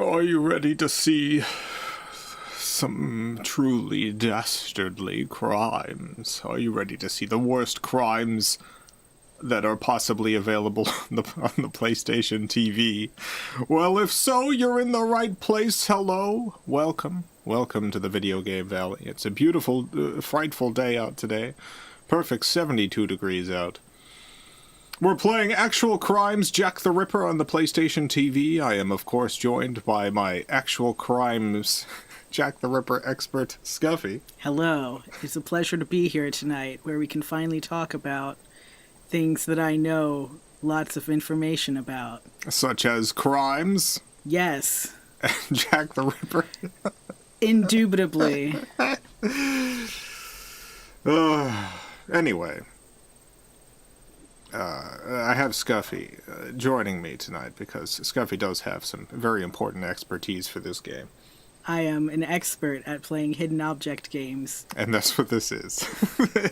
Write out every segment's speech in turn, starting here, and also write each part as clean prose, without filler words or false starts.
Are you ready to see some truly dastardly crimes? Are you ready to see the worst crimes that are possibly available on the PlayStation TV? Well, if so, you're in the right place. Hello. Welcome. Welcome to the Video Game Valley. It's a beautiful, frightful day out today. Perfect 72 degrees out. We're playing Actual Crimes Jack the Ripper on the PlayStation TV. I am, of course, joined by my Actual Crimes Jack the Ripper expert, Scuffy. Hello. It's a pleasure to be here tonight, where we can finally talk about things that I know lots of information about. Such as crimes? Yes. Jack the Ripper? Indubitably. Anyway. I have Scuffy joining me tonight because Scuffy does have some very important expertise for this game. I am an expert at playing hidden object games. And that's what this is.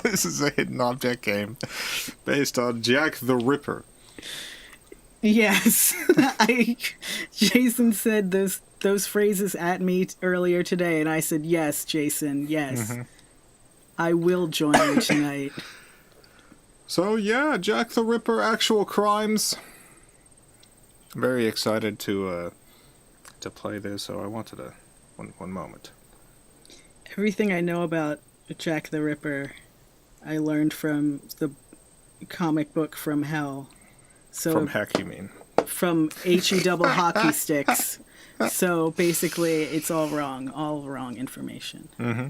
This is a hidden object game based on Jack the Ripper. Yes. Jason said those phrases at me earlier today, and I said, yes, Jason, yes. Mm-hmm. I will join you tonight. So yeah, Jack the Ripper, Actual Crimes. I'm very excited to play this, so I wanted to... One moment. Everything I know about Jack the Ripper, I learned from the comic book From Hell. So from heck, you mean? From HE double hockey sticks. So basically, it's all wrong information. Mm-hmm.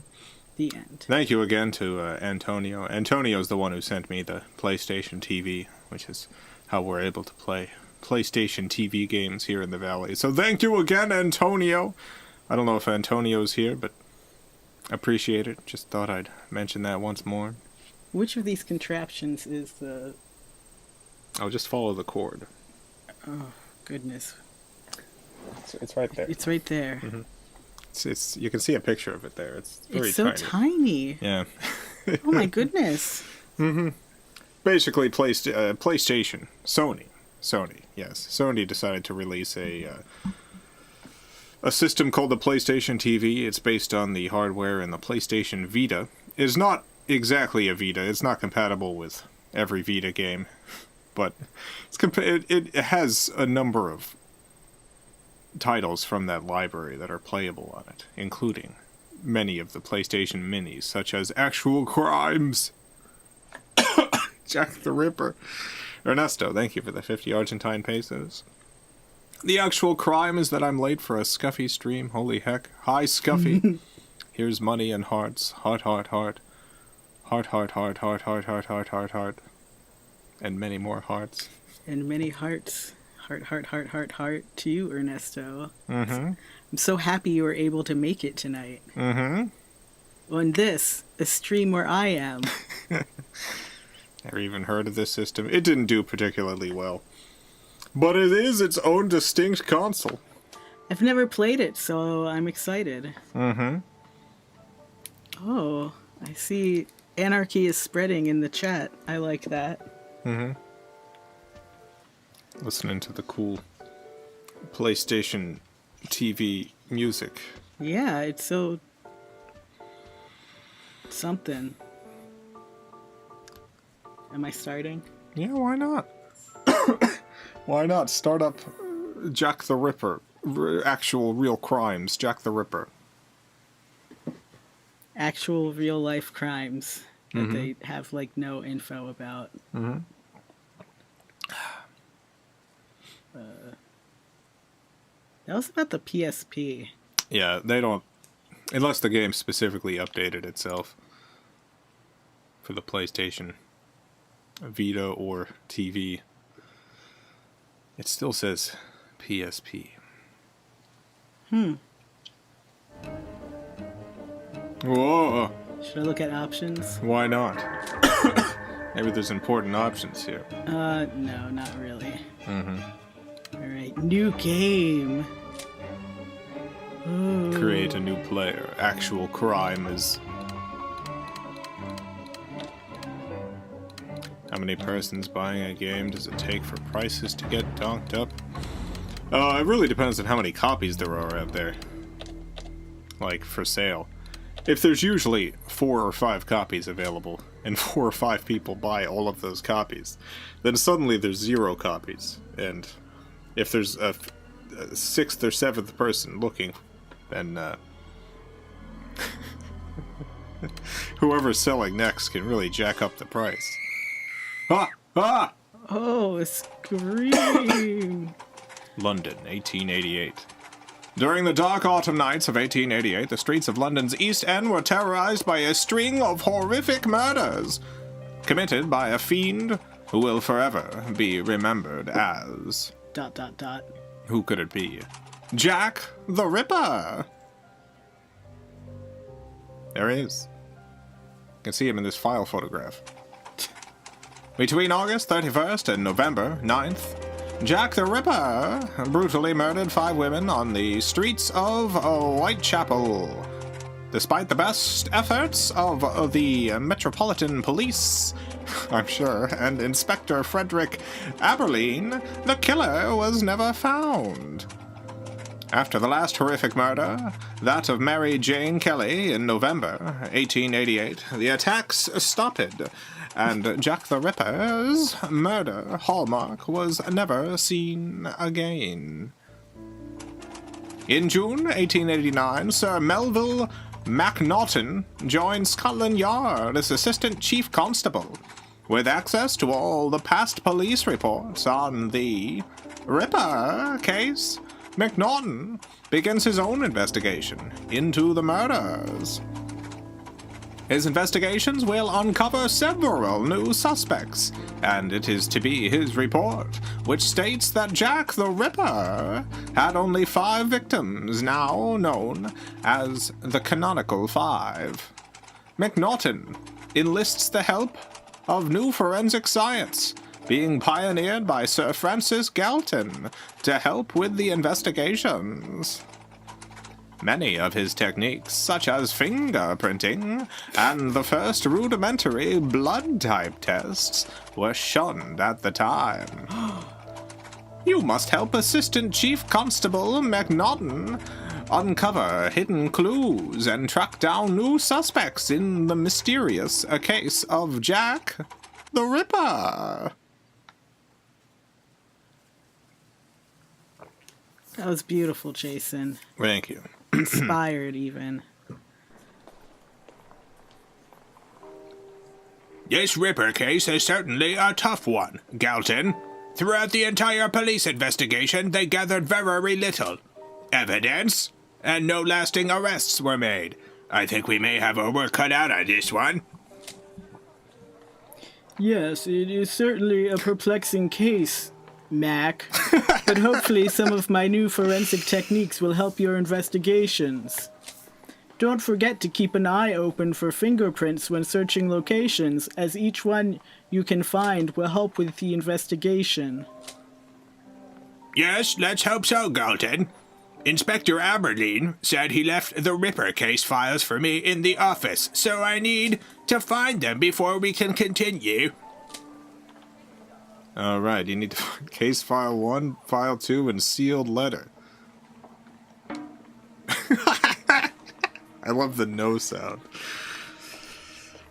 The end. Thank you again to Antonio. Antonio's the one who sent me the PlayStation TV, which is how we're able to play PlayStation TV games here in the Valley. So thank you again, Antonio. I don't know if Antonio's here, but appreciate it. Just thought I'd mention that once more. Which of these contraptions is the... I'll just follow the cord. Oh, goodness. It's right there. It's right there. Mm-hmm. It's you can see a picture of it there. It's very so tiny. Yeah. Oh my goodness. Mm-hmm. Basically, PlayStation, Sony, yes. Sony decided to release a system called the PlayStation TV. It's based on the hardware in the PlayStation Vita. It's not exactly a Vita. It's not compatible with every Vita game, but it has a number of titles from that library that are playable on it, including many of the PlayStation Minis, such as Actual Crimes, Jack the Ripper. Ernesto, thank you for the 50 Argentine pesos. The actual crime is that I'm late for a Scuffy stream. Holy heck. Hi, Scuffy. Here's money and hearts. Heart, heart, heart. Heart, heart, heart, heart, heart, heart, heart, heart, heart. And many more hearts. And many hearts. Heart, heart, heart, heart, heart to you, Ernesto. Mm-hmm. I'm so happy you were able to make it tonight. Mm-hmm. On this, a stream where I am. Never even heard of this system. It didn't do particularly well. But it is its own distinct console. I've never played it, so I'm excited. Mm-hmm. Oh, I see anarchy is spreading in the chat. I like that. Mm-hmm. Listening to the cool PlayStation TV music. Yeah, it's so... something. Am I starting? Yeah, why not? Why not? Start up Jack the Ripper. Actual real crimes. Jack the Ripper. Actual real life crimes that they have like no info about. Mm-hmm. That was about the PSP. Yeah, they don't... Unless the game specifically updated itself for the PlayStation Vita or TV. It still says PSP. Whoa! Should I look at options? Why not? Maybe there's important options here. No, not really. Mm-hmm. Alright, new game. Ooh. Create a new player. Actual crime is... How many persons buying a game does it take for prices to get donked up? It really depends on how many copies there are out there. Like, for sale. If there's usually 4 or 5 copies available, and 4 or 5 people buy all of those copies, then suddenly there's 0 copies. And if there's a 6th or 7th person looking, then whoever's selling next can really jack up the price. Ah! Ah! Oh, a scream! London, 1888. During the dark autumn nights of 1888, the streets of London's East End were terrorized by a string of horrific murders, committed by a fiend who will forever be remembered as... ... Who could it be? Jack the Ripper! There he is. You can see him in this file photograph. Between August 31st and November 9th, Jack the Ripper brutally murdered 5 women on the streets of Whitechapel. Despite the best efforts of the Metropolitan Police, I'm sure, and Inspector Frederick Aberline, the killer was never found. After the last horrific murder, that of Mary Jane Kelly in November 1888, the attacks stopped, and Jack the Ripper's murder hallmark was never seen again. In June 1889, Sir Melville Macnaughton joined Scotland Yard as Assistant Chief Constable, with access to all the past police reports on the Ripper case. Macnaughton begins his own investigation into the murders. His investigations will uncover several new suspects, and it is to be his report, which states that Jack the Ripper had only 5 victims, now known as the Canonical 5. Macnaughton enlists the help of new forensic science, being pioneered by Sir Francis Galton to help with the investigations. Many of his techniques, such as fingerprinting and the first rudimentary blood type tests, were shunned at the time. You must help Assistant Chief Constable Macnaughton uncover hidden clues and track down new suspects in the mysterious case of Jack the Ripper. That was beautiful, Jason. Thank you. Inspired, even. This Ripper case is certainly a tough one, Galton. Throughout the entire police investigation, they gathered very little evidence, and no lasting arrests were made. I think we may have our work cut out on this one. Yes, it is certainly a perplexing case, Mac. But hopefully some of my new forensic techniques will help your investigations. Don't forget to keep an eye open for fingerprints when searching locations, as each one you can find will help with the investigation. Yes, let's hope so, Galton. Inspector Aberline said he left the Ripper case files for me in the office, so I need to find them before we can continue. Alright, you need to find case file 1, file 2, and sealed letter. I love the no sound.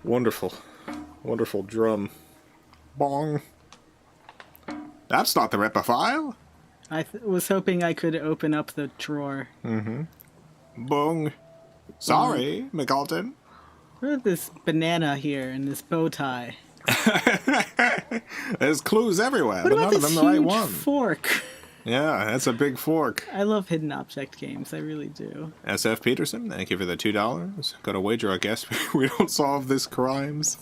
Wonderful. Wonderful drum. Bong. That's not the Ripper file. I was hoping I could open up the drawer. Bong. Sorry, McAlton. Look at this banana here and this bow tie. There's clues everywhere, What but about none of this them the right huge one. fork? Yeah, that's a big fork. I love hidden object games. I really do. SF Peterson, thank you for the $2. Got to wager, I guess, we don't solve this crimes.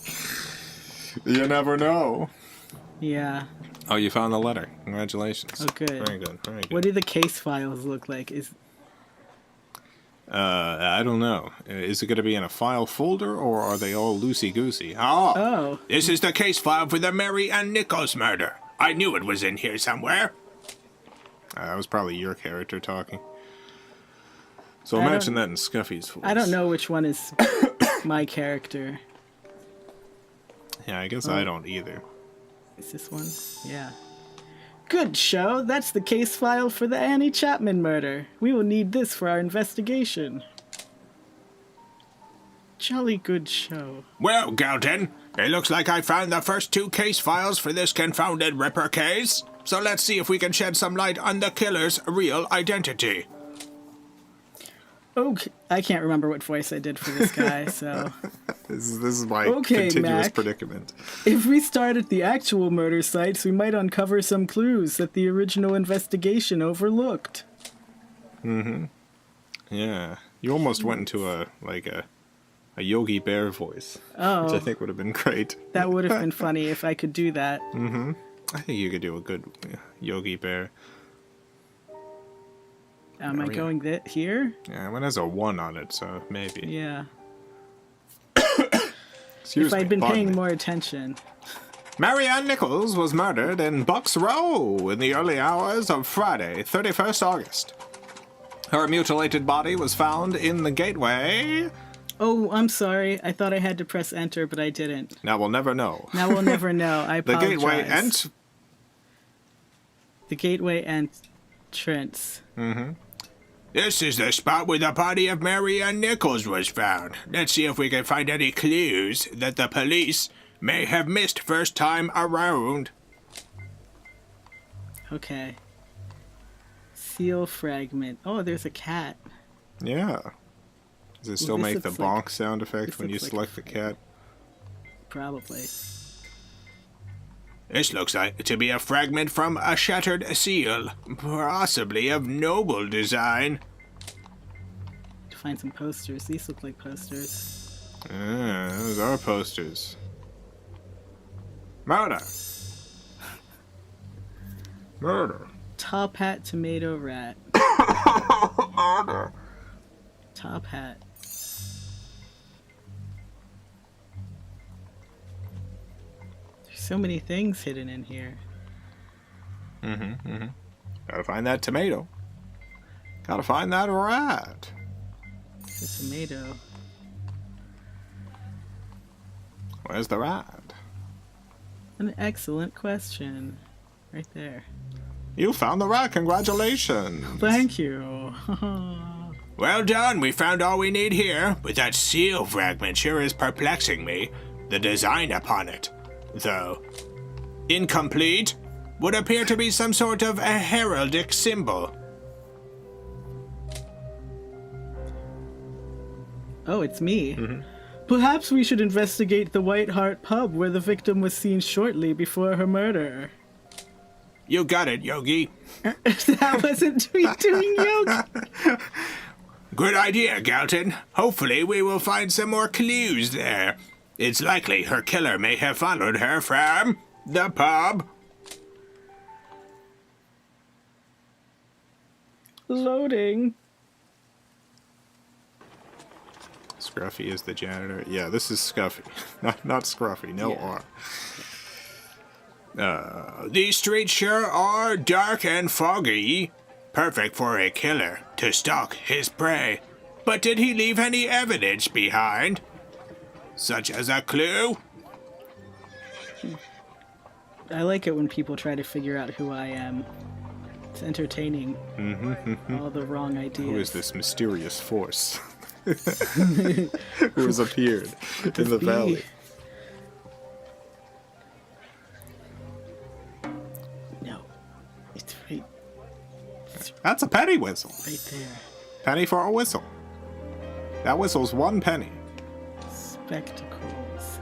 You never know. Yeah. Oh, you found the letter. Congratulations. Oh, good. Very good, very good. What do the case files look like? I don't know. Is it going to be in a file folder, or are they all loosey-goosey? Oh! This is the case file for the Mary and Nichols murder. I knew it was in here somewhere. That was probably your character talking. So imagine that in Scuffy's voice. I don't know which one is my character. Yeah, I guess I don't either. Is this one? Yeah. Good show. That's the case file for the Annie Chapman murder. We will need this for our investigation. Jolly good show. Well, Galton, it looks like I found the first 2 case files for this confounded Ripper case. So let's see if we can shed some light on the killer's real identity. Okay, I can't remember what voice I did for this guy, so... This is my Okay, continuous Mac. predicament. If we start at the actual murder sites, we might uncover some clues that the original investigation overlooked. Yeah. You almost went into a Yogi Bear voice. Oh. Which I think would have been great. That would have been funny if I could do that. I think you could do a good Yogi Bear. Am I yeah. going here? Yeah, one has a 1 on it, so maybe. Yeah. Excuse If I'd me, been pardon paying me. more attention. Marianne Nichols was murdered in Bucks Row in the early hours of Friday, 31st August. Her mutilated body was found in the gateway. Oh, I'm sorry. I thought I had to press enter, but I didn't. Now we'll never know. Now we'll never know. I The apologize. gateway The gateway entrance. This is the spot where the body of Marianne Nichols was found. Let's see if we can find any clues that the police may have missed first time around. Okay. Seal fragment. Oh, there's a cat. Yeah. Does it still this make the looks like- bonk sound effect this when you looks like select the cat? Probably. This looks like to be a fragment from a shattered seal, possibly of noble design. To find some posters. These look like posters. Ah, those are posters. Murder. Murder. Top hat, tomato, rat. Murder. Top hat. There's so many things hidden in here. Gotta find that tomato. Gotta find that rat. The tomato. Where's the rat? An excellent question. Right there. You found the rat. Congratulations. Thank you. Well done, we found all we need here, but that seal fragment sure is perplexing me. The design upon it, though incomplete, would appear to be some sort of a heraldic symbol. Oh, it's me. Perhaps we should investigate the White Hart pub where the victim was seen shortly before her murder. You got it, Yogi. That wasn't me doing yoga. Good idea, Galton. Hopefully we will find some more clues there. It's likely her killer may have followed her from the pub. Loading. Scruffy is the janitor. Yeah, this is Scuffy. Not Scruffy. No Yeah. R. These streets sure are dark and foggy. Perfect for a killer to stalk his prey. But did he leave any evidence behind? Such as a clue? I like it when people try to figure out who I am. It's entertaining. All the wrong ideas. Who is this mysterious force? Who has appeared in the valley? No. It's right That's a penny whistle. there. Penny for a whistle. That whistle's 1 penny. Spectacles.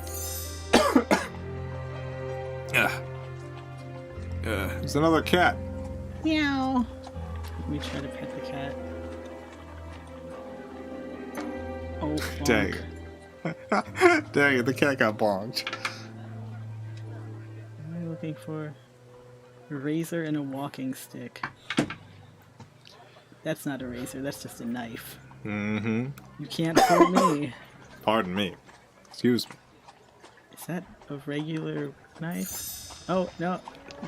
There's another cat. Meow. Let me try to pet the cat. Oh, Dang bonk. it. Dang it, the cat got bonked. What am I looking for? A razor and a walking stick. That's not a razor, that's just a knife. Mm-hmm. You can't fool me. Pardon me. Excuse me. Is that a regular knife? Oh, no.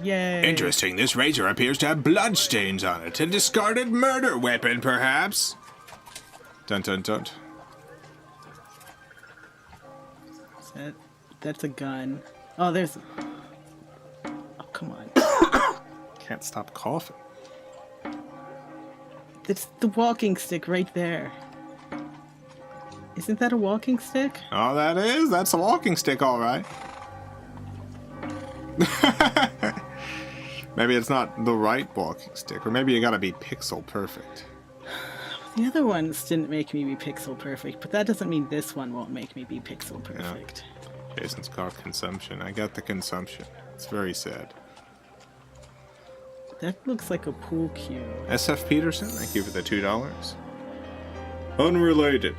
Yay. Interesting, this razor appears to have bloodstains on it. A discarded murder weapon, perhaps? Dun dun dun. That's a gun. Oh, there's... Oh, come on. Can't stop coughing. It's the walking stick right there. Isn't that a walking stick? Oh, that is? That's a walking stick, all right. Maybe it's not the right walking stick, or maybe you gotta be pixel perfect. The other ones didn't make me be pixel perfect, but that doesn't mean this one won't make me be pixel perfect. Yeah. Jason's got consumption. I got the consumption. It's very sad. That looks like a pool cue. SF Peterson, thank you for the $2. Unrelated.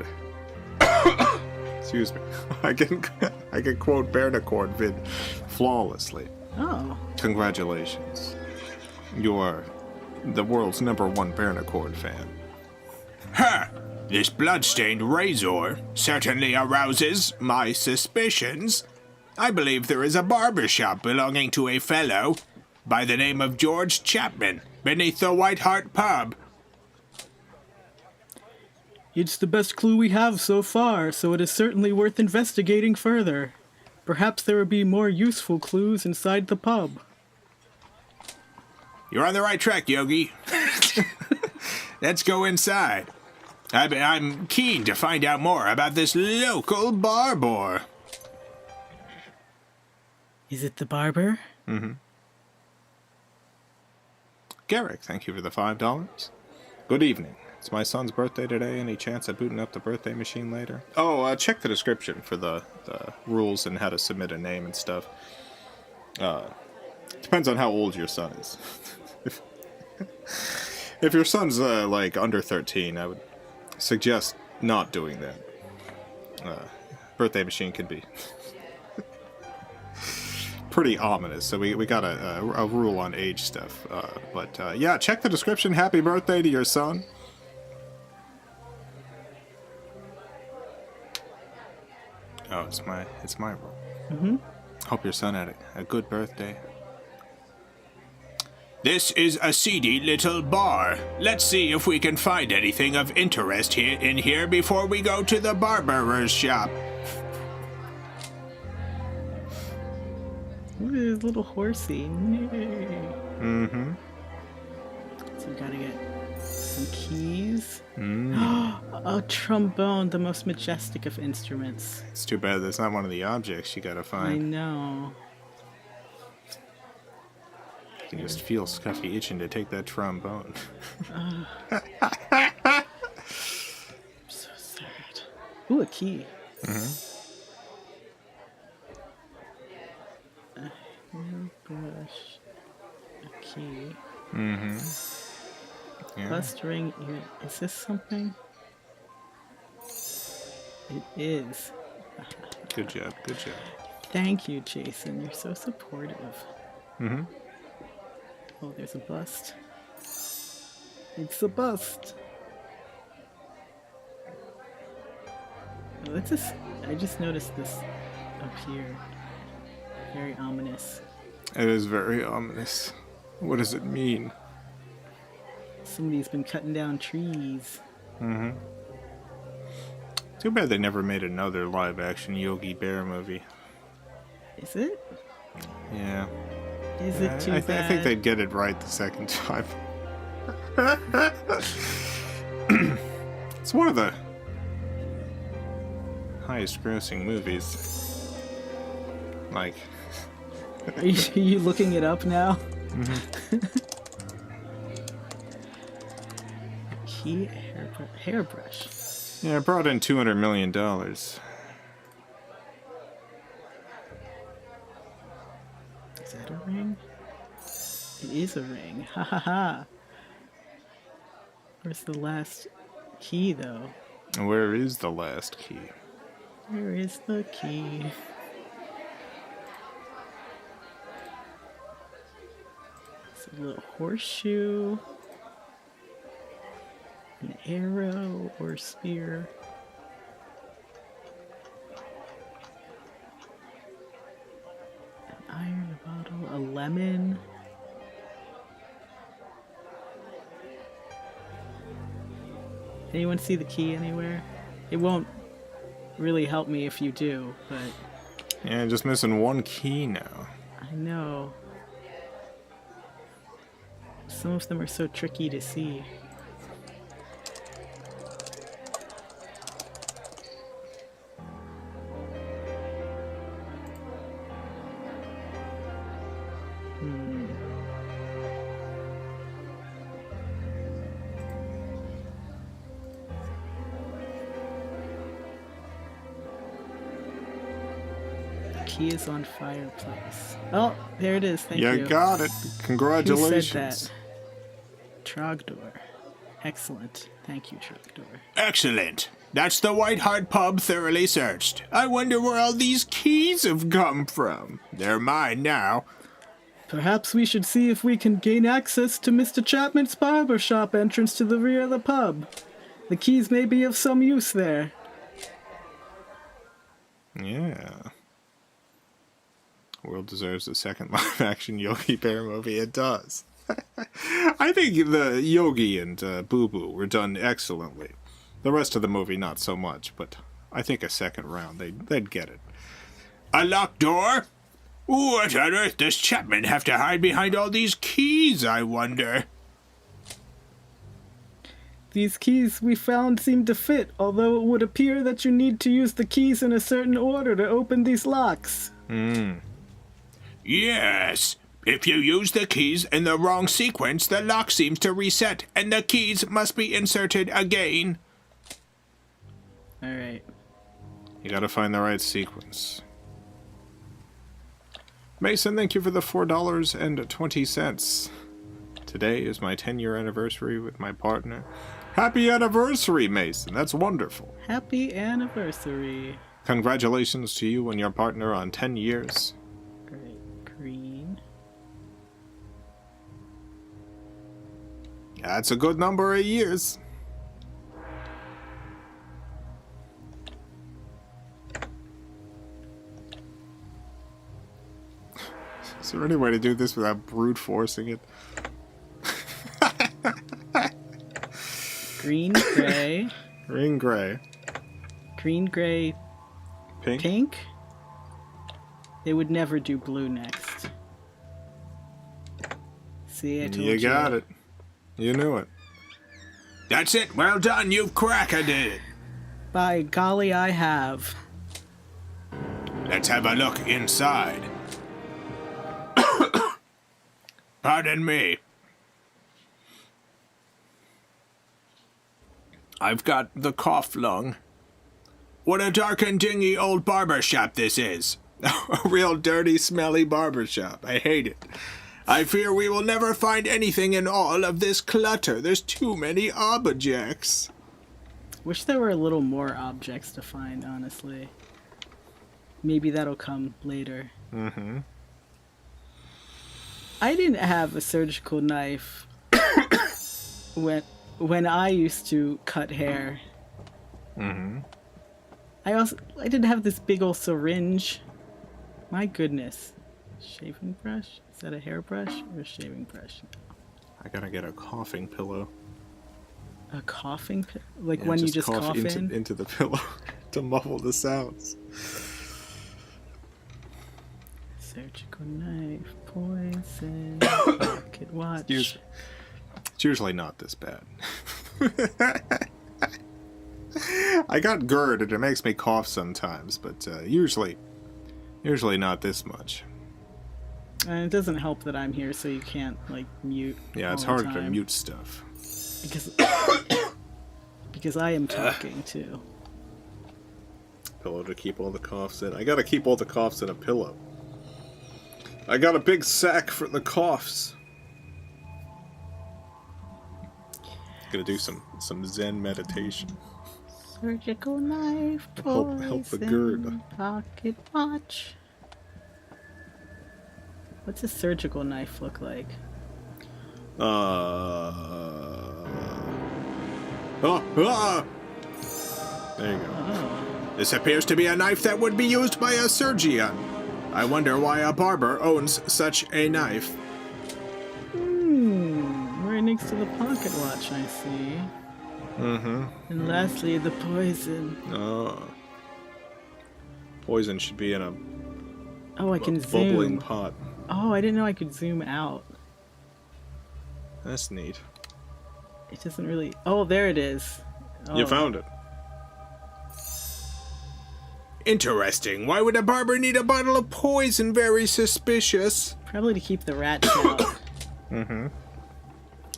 Excuse me. I can quote Bernacord vid flawlessly. Oh. Congratulations. You are the world's #1 Bernacord fan. Ha! This blood-stained razor certainly arouses my suspicions. I believe there is a barber shop belonging to a fellow by the name of George Chapman beneath the White Hart pub. It's the best clue we have so far, so it is certainly worth investigating further. Perhaps there will be more useful clues inside the pub. You're on the right track, Yogi. Let's go inside. I'm keen to find out more about this local barber. Is it the barber? Mm-hmm. Garrick, thank you for the $5. Good evening. It's my son's birthday today. Any chance of booting up the birthday machine later? Oh, check the description for the rules and how to submit a name and stuff. Depends on how old your son is. If your son's like under 13, I would suggest not doing that. Birthday machine can be pretty ominous, so we got a rule on age stuff. But yeah, check the description. Happy birthday to your son. Oh, it's my rule. Mm-hmm. Hope your son had a good birthday. This is a seedy little bar. Let's see if we can find anything of interest in here before we go to the barber's shop. Look at his little horsey. Mm-hmm. So we gotta get some keys. Mm. A trombone, the most majestic of instruments. It's too bad that's not one of the objects you gotta I find. know. You can just feel Scuffy itching to take that trombone. So sad. Ooh, a key. Mm-hmm. A hairbrush. A key. Mm-hmm. Yeah. Clustering. Is this something? It is. Good job. Good job. Thank you, Jason. You're so supportive. Mm-hmm. Oh, there's a bust. It's a bust. Oh, that's just. I just noticed this up here. Very ominous. It is very ominous. What does it mean? Somebody's been cutting down trees. Mm-hmm. Too bad they never made another live-action Yogi Bear movie. Is it? Yeah. Is it too I bad? think they'd get it right the second time. It's one of the highest-grossing movies. Like. Are you looking it up now? Mm-hmm. Key hairbrush. Yeah, it brought in $200 million. Is that a ring? It is a ring. Ha ha ha. Where's the last key, though? Where is the last key? Where is the key? It's a little horseshoe. An arrow or spear. An iron bottle. A lemon. Anyone see the key anywhere? It won't really help me if you do, but Yeah, just missing one key now. I know. Some of them are so tricky to see. Key is on fireplace. Oh, there it is. Thank you. You got it. Congratulations. Who said that? Trogdor. Excellent. Thank you, Trogdor. Excellent. That's the White Hart pub thoroughly searched. I wonder where all these keys have come from. They're mine now. Perhaps we should see if we can gain access to Mr. Chapman's barber shop entrance to the rear of the pub. The keys may be of some use there. Yeah. World deserves a second live-action Yogi Bear movie. It does. I think the Yogi and Boo Boo were done excellently. The rest of the movie, not so much, but I think a second round, they'd get it. A locked door? What on earth does Chapman have to hide behind all these keys, I wonder? These keys we found seem to fit, although it would appear that you need to use the keys in a certain order to open these locks. Yes. If you use the keys in the wrong sequence, the lock seems to reset, and the keys must be inserted again. Alright. You gotta find the right sequence. Mason, thank you for the $4.20. Today is my 10-year anniversary with my partner. Happy anniversary, Mason. That's wonderful. Happy anniversary. Congratulations to you and your partner on 10 years. Great. Green. That's a good number of years. Is there any way to do this without brute forcing it? Green, gray. Green, gray. Green, gray, Pink? pink. They would never do blue next. See, I told you. You got it. You knew it. That's it. Well done. You've cracked it. By golly, I have. Let's have a look inside. Pardon me. I've got the cough lung. What a dark and dingy old barber shop this is. A real dirty, smelly barber shop. I hate it. I fear we will never find anything in all of this clutter. There's too many objects. Wish there were a little more objects to find, honestly. Maybe that'll come later. Mm-hmm. I didn't have a surgical knife when I used to cut hair. Mm-hmm. I didn't have this big old syringe. My goodness. Shaving brush? Is that a hairbrush or a shaving brush? I gotta get a coughing pillow. A coughing pillow? Like Yeah, when you just cough into the pillow to muffle the sounds. Surgical knife, poison, pocket watch. It's usually not this bad. I got GERD and it makes me cough sometimes, but usually not this much. And it doesn't help that I'm here, so you can't like mute. Yeah, it's all the harder to time. mute stuff. Because I am talking too. Pillow to keep all the coughs in. I gotta keep all the coughs in a pillow. I got a big sack for the coughs. Gonna do some Zen meditation. Surgical knife, poison, Help the GERD. pocket watch. What's a surgical knife look like? There you go. Oh. This appears to be a knife that would be used by a surgeon. I wonder why a barber owns such a knife. Right next to the pocket watch, I see. Mm-hmm. And lastly, the poison. Poison should be in a Oh, I can bubbling zoom. pot. Oh, I didn't know I could zoom out. That's neat. It doesn't really... Oh, there it is. Oh. You found it. Interesting. Why would a barber need a bottle of poison? Very suspicious. Probably to keep the rats out. Mm-hmm.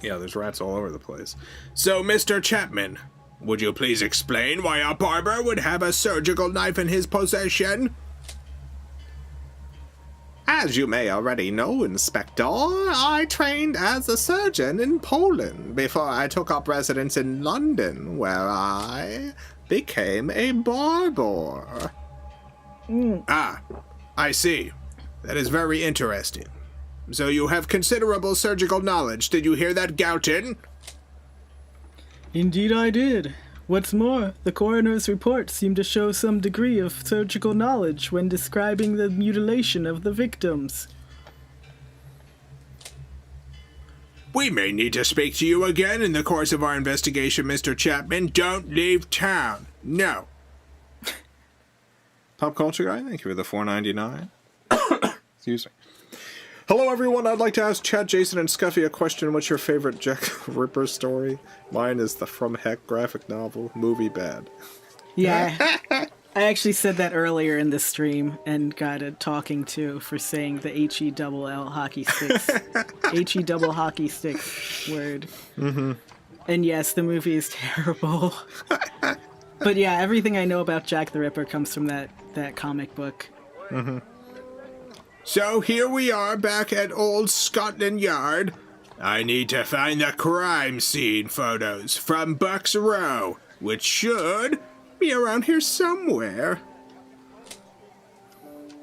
Yeah, there's rats all over the place. So, Mr. Chapman, would you please explain why a barber would have a surgical knife in his possession? As you may already know, Inspector, I trained as a surgeon in Poland before I took up residence in London, where I became a barber. Ah, I see. That is very interesting. So you have considerable surgical knowledge. Did you hear that, Galton? Indeed I did. What's more, the coroner's report seemed to show some degree of surgical knowledge when describing the mutilation of the victims. We may need to speak to you again in the course of our investigation, Mr. Chapman. Don't leave town. No. Pop culture guy, thank you for the $4.99. Excuse me. Hello, everyone. I'd like to ask Chad, Jason, and Scuffy a question. What's your favorite Jack Ripper story? Mine is the From Heck graphic novel, Movie Bad. Yeah, I actually said that earlier in the stream and got a talking to for saying the H-E-double-L hockey sticks. H-E-double hockey sticks word. Mm-hmm. And yes, the movie is terrible. But yeah, everything I know about Jack the Ripper comes from that comic book. Mm-hmm. So here we are back at old Scotland Yard. I need to find the crime scene photos from Buck's Row, which should be around here somewhere.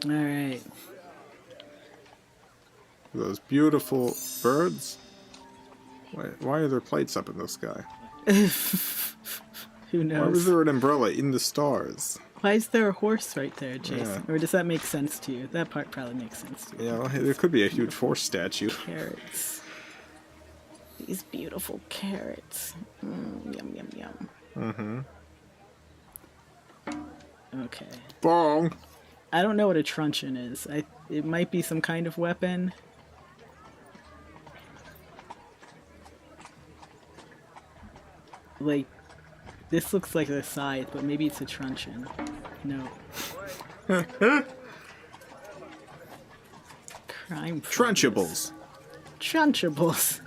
All right. Those beautiful birds. Why are there plates up in the sky? Who knows? Why was there an umbrella in the stars? Why is there a horse right there, Jason? Yeah. Or does that make sense to you? That part probably makes sense to you. Yeah, well, there could be a huge horse statue. Carrots. These beautiful carrots. Yum, yum, yum. Mm-hmm. Okay. Bong. I don't know what a truncheon is. It might be some kind of weapon. Like, this looks like a scythe, but maybe it's a truncheon. No. Crime. Trunchables. Trunchables.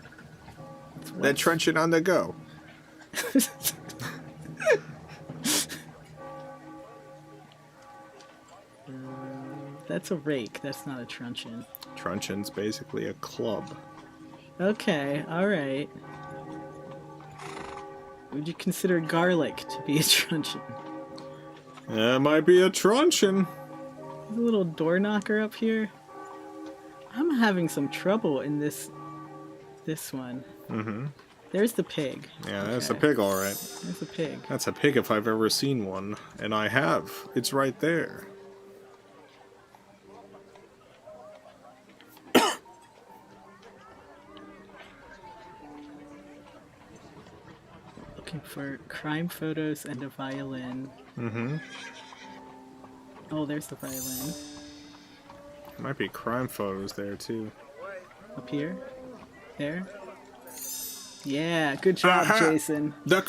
That truncheon on the go. That's a rake. That's not a truncheon. Truncheon's basically a club. Okay, alright. Would you consider garlic to be a truncheon? That might be a truncheon. There's a little door knocker up here. I'm having some trouble in this one. Mm-hmm. There's the pig. Yeah, that's a pig, all right. There's a pig. That's a pig if I've ever seen one. And I have. It's right there. Looking for crime photos and a violin. Mm-hmm. Oh, there's the violin. Might be crime photos there, too. Up here? There? Yeah, good job, Jason. The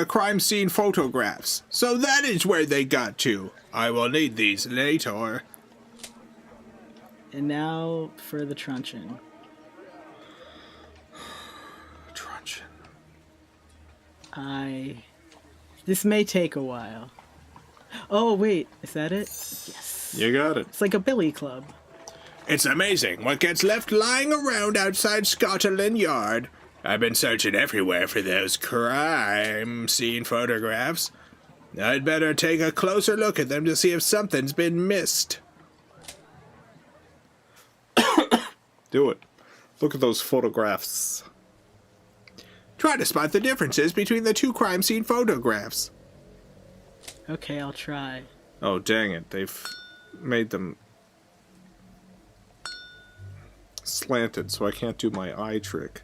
crime scene photographs. So that is where they got to. I will need these later. And now for the truncheon. Truncheon. This may take a while. Oh, wait. Is that it? Yes. You got it. It's like a billy club. It's amazing what gets left lying around outside Scotland Yard. I've been searching everywhere for those crime scene photographs. I'd better take a closer look at them to see if something's been missed. Do it. Look at those photographs. Try to spot the differences between the two crime scene photographs. Okay, I'll try. Oh, dang it. They've made them slanted, so I can't do my eye trick.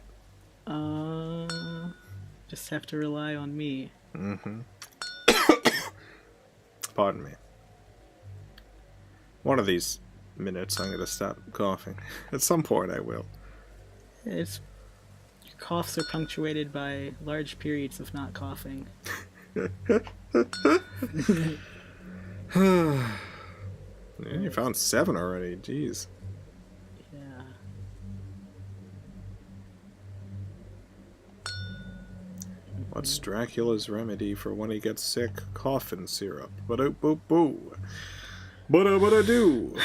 Just have to rely on me. Mm-hmm. Pardon me. One of these minutes I'm going to stop coughing. At some point I will. It's coughs are punctuated by large periods of not coughing. Yeah, you found 7 already. Jeez. Yeah. What's Dracula's remedy for when he gets sick? Coffin syrup. Ba-do-boo-boo. Ba-da-ba-da-doo.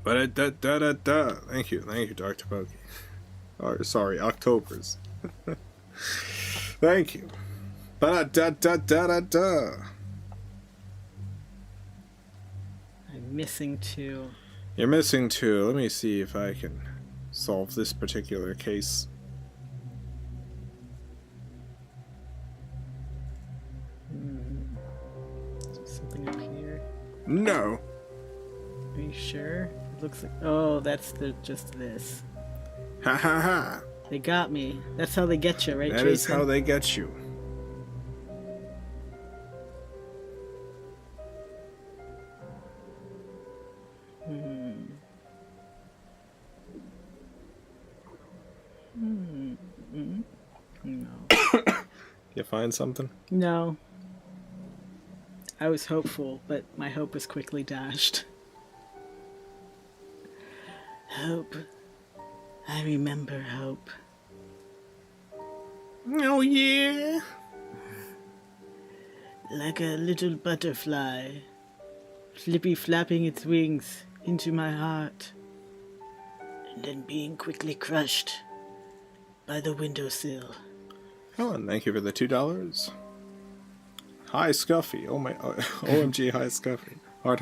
Ba-da-da-da-da-da. Thank you, Dr. Pokey. Oh, sorry, Octobers. Thank you. Ba-da-da-da-da-da-da. I'm missing 2. You're missing 2. Let me see if I can solve this particular case. Something up here. No. Are you sure? It looks like... Oh, that's just this. Ha ha ha. They got me. That's how they get you, right, That Jason? is how they get you. No. You find something? No. I was hopeful, but my hope was quickly dashed. Hope. I remember hope. Oh, yeah. Like a little butterfly, flippy flapping its wings into my heart, and then being quickly crushed by the windowsill. Helen, thank you for the $2. Hi, Scuffy. Oh my, OMG, hi, Scuffy. Heart.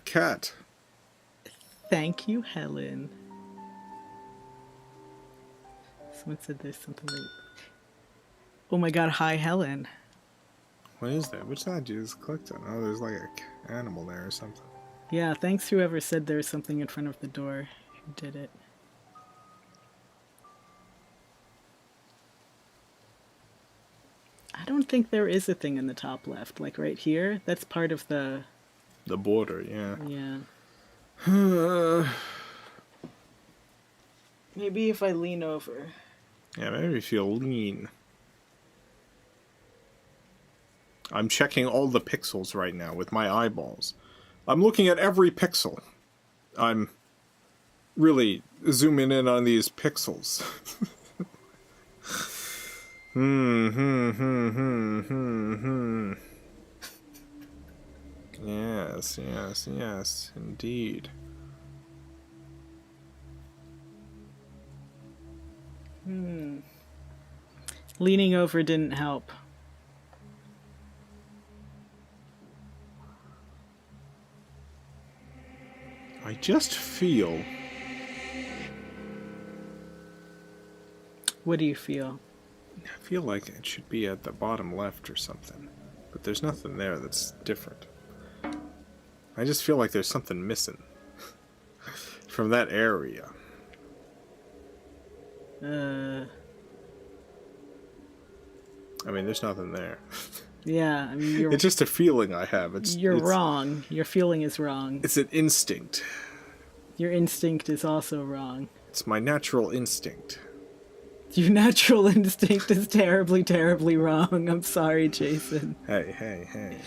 Cat. Thank you, Helen. Someone said there's something like... Oh my god, hi, Helen. What is that? Which side you just clicked on? Oh, there's like a animal there or something. Yeah, thanks whoever said there was something in front of the door. Who did it? I don't think there is a thing in the top left. Like right here, that's part of the... The border, yeah. Yeah. Maybe if I lean over. Yeah, maybe if you lean. I'm checking all the pixels right now with my eyeballs. I'm looking at every pixel. I'm really zooming in on these pixels. Yes, indeed. Leaning over didn't help. I just feel... What do you feel? I feel like it should be at the bottom left or something. But there's nothing there that's different. I just feel like there's something missing. From that area. I mean, there's nothing there. Yeah, I mean, It's just a feeling I have. You're wrong. Your feeling is wrong. It's an instinct. Your instinct is also wrong. It's my natural instinct. Your natural instinct is terribly, terribly wrong. I'm sorry, Jason. Hey.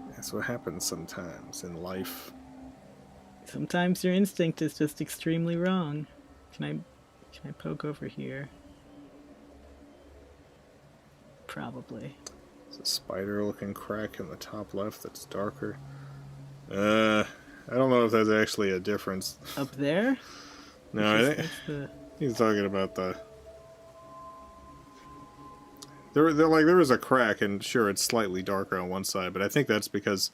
That's what happens sometimes in life. Sometimes your instinct is just extremely wrong. Can I poke over here? Probably. There's a spider-looking crack in the top left that's darker. I don't know if that's actually a difference. Up there? No, I think he's talking about the... There was a crack, and sure, it's slightly darker on one side, but I think that's because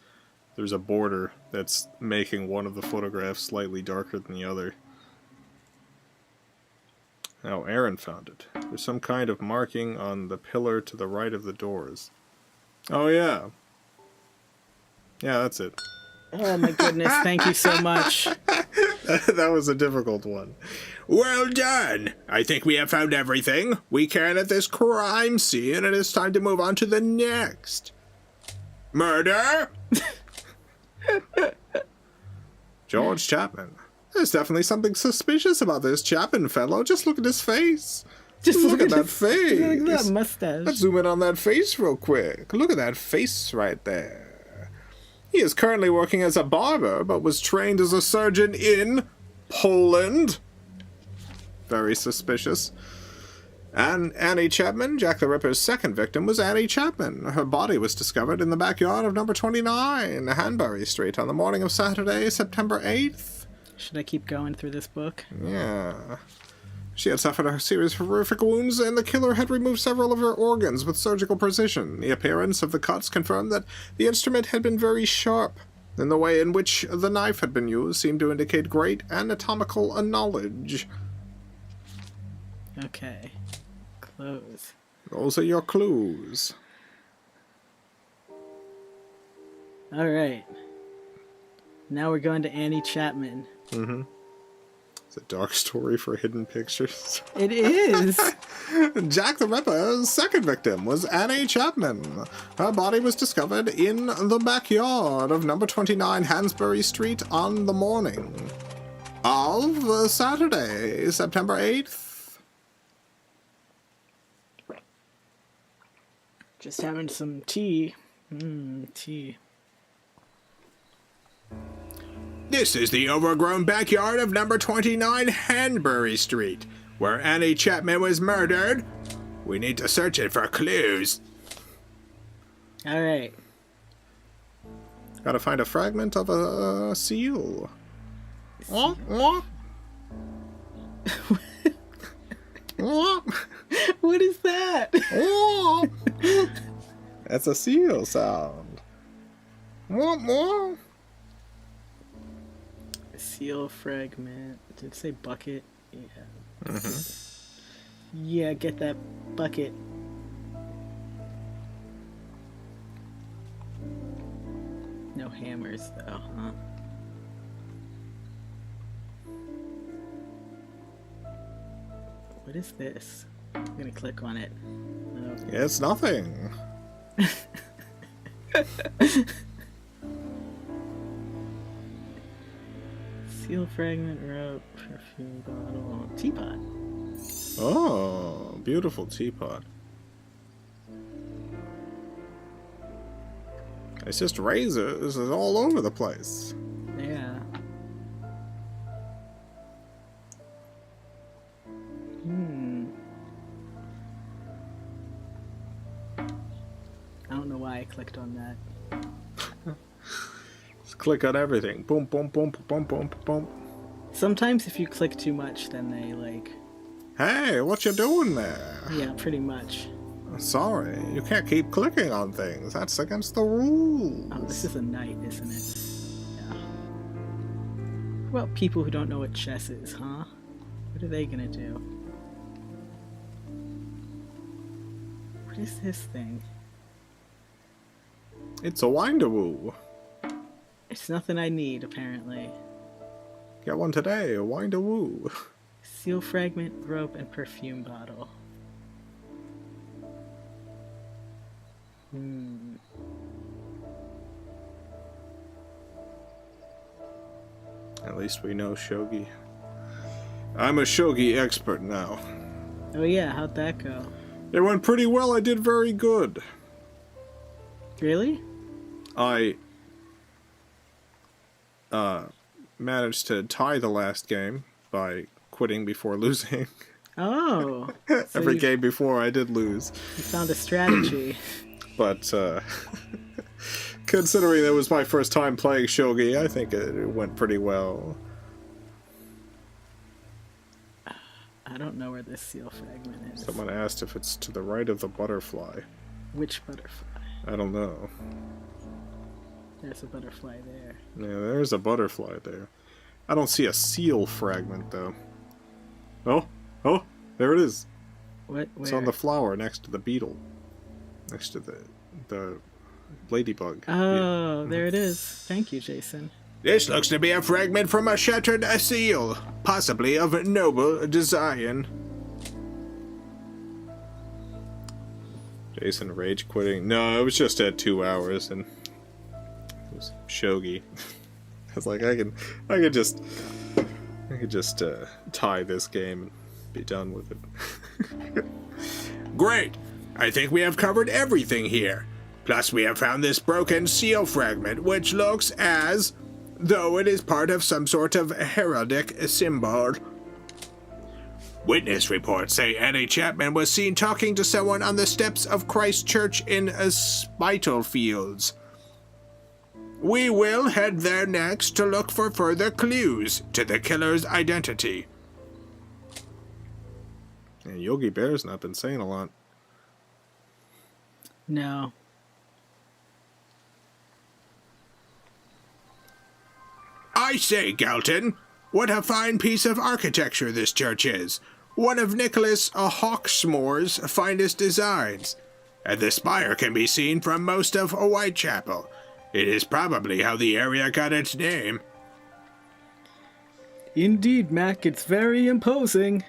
there's a border that's making one of the photographs slightly darker than the other. Oh, Aaron found it. There's some kind of marking on the pillar to the right of the doors. Oh, yeah. Yeah, that's it. Oh my goodness, thank you so much. That was a difficult one. Well done! I think we have found everything we can at this crime scene, and it's time to move on to the next. Murder? George Chapman. There's definitely something suspicious about this Chapman fellow. Just look at his face. Just look at that face. Look at that mustache. Let's zoom in on that face real quick. Look at that face right there. He is currently working as a barber, but was trained as a surgeon in Poland. Very suspicious. And Annie Chapman, Jack the Ripper's second victim, was Annie Chapman. Her body was discovered in the backyard of number 29, Hanbury Street, on the morning of Saturday, September 8th. Should I keep going through this book? Yeah. She had suffered a series of horrific wounds, and the killer had removed several of her organs with surgical precision. The appearance of the cuts confirmed that the instrument had been very sharp, and the way in which the knife had been used seemed to indicate great anatomical knowledge. Okay. Close. Those are your clues. Alright. Now we're going to Annie Chapman. Mm-hmm. It's a dark story for hidden pictures. It is! Jack the Ripper's second victim was Annie Chapman. Her body was discovered in the backyard of number 29 Hansbury Street on the morning of Saturday, September 8th. Just having some tea. Tea. This is the overgrown backyard of number 29 Hanbury Street, where Annie Chapman was murdered. We need to search it for clues. Alright. Gotta find a fragment of a seal. What is that? That's a seal sound. Seal fragment. Did it say bucket? Yeah. Yeah, get that bucket. No hammers, though, huh? What is this? I'm gonna click on it. No. It's nothing. Seal fragment, rope, perfume bottle, teapot. Oh, beautiful teapot. It's just razors all over the place. Yeah. I don't know why I clicked on that. Just click on everything. Boom, boom, boom, boom, boom, boom. Sometimes if you click too much, then they like... Hey, what you doing there? Yeah, pretty much. Sorry, you can't keep clicking on things. That's against the rules. Oh, this is a knight, isn't it? Yeah. What about people who don't know what chess is, huh? What are they gonna do? What is this thing? It's a winder-woo. It's nothing I need, apparently. Get one today, a winder-woo. Seal fragment, rope, and perfume bottle. At least we know shogi. I'm a shogi expert now. Oh yeah, how'd that go? It went pretty well. I did very good. Really? I managed to tie the last game by quitting before losing. Oh. So Every you game before I did lose. found a strategy. But considering it was my first time playing shogi, I think it went pretty well. I don't know where this seal fragment is. Someone asked if it's to the right of the butterfly. Which butterfly? I don't know. There's a butterfly there. Yeah, there's a butterfly there. I don't see a seal fragment, though. Oh, there it is. What? It's Where? on the flower next to the beetle. Next to the ladybug. Oh, there it is. Thank you, Jason. This looks to be a fragment from a shattered seal, possibly of noble design. Jason rage quitting. No, it was just at 2 hours, and it was shogi. It's like I could just tie this game and be done with it. Great! I think we have covered everything here. Plus we have found this broken seal fragment, which looks as though it is part of some sort of heraldic symbol. Witness reports say Annie Chapman was seen talking to someone on the steps of Christ Church in Spitalfields. We will head there next to look for further clues to the killer's identity. Yeah, Yogi Bear's not been saying a lot. No. I say, Galton, what a fine piece of architecture this church is. One of Nicholas Hawksmoor's finest designs. And the spire can be seen from most of Whitechapel. It is probably how the area got its name. Indeed, Mac, it's very imposing.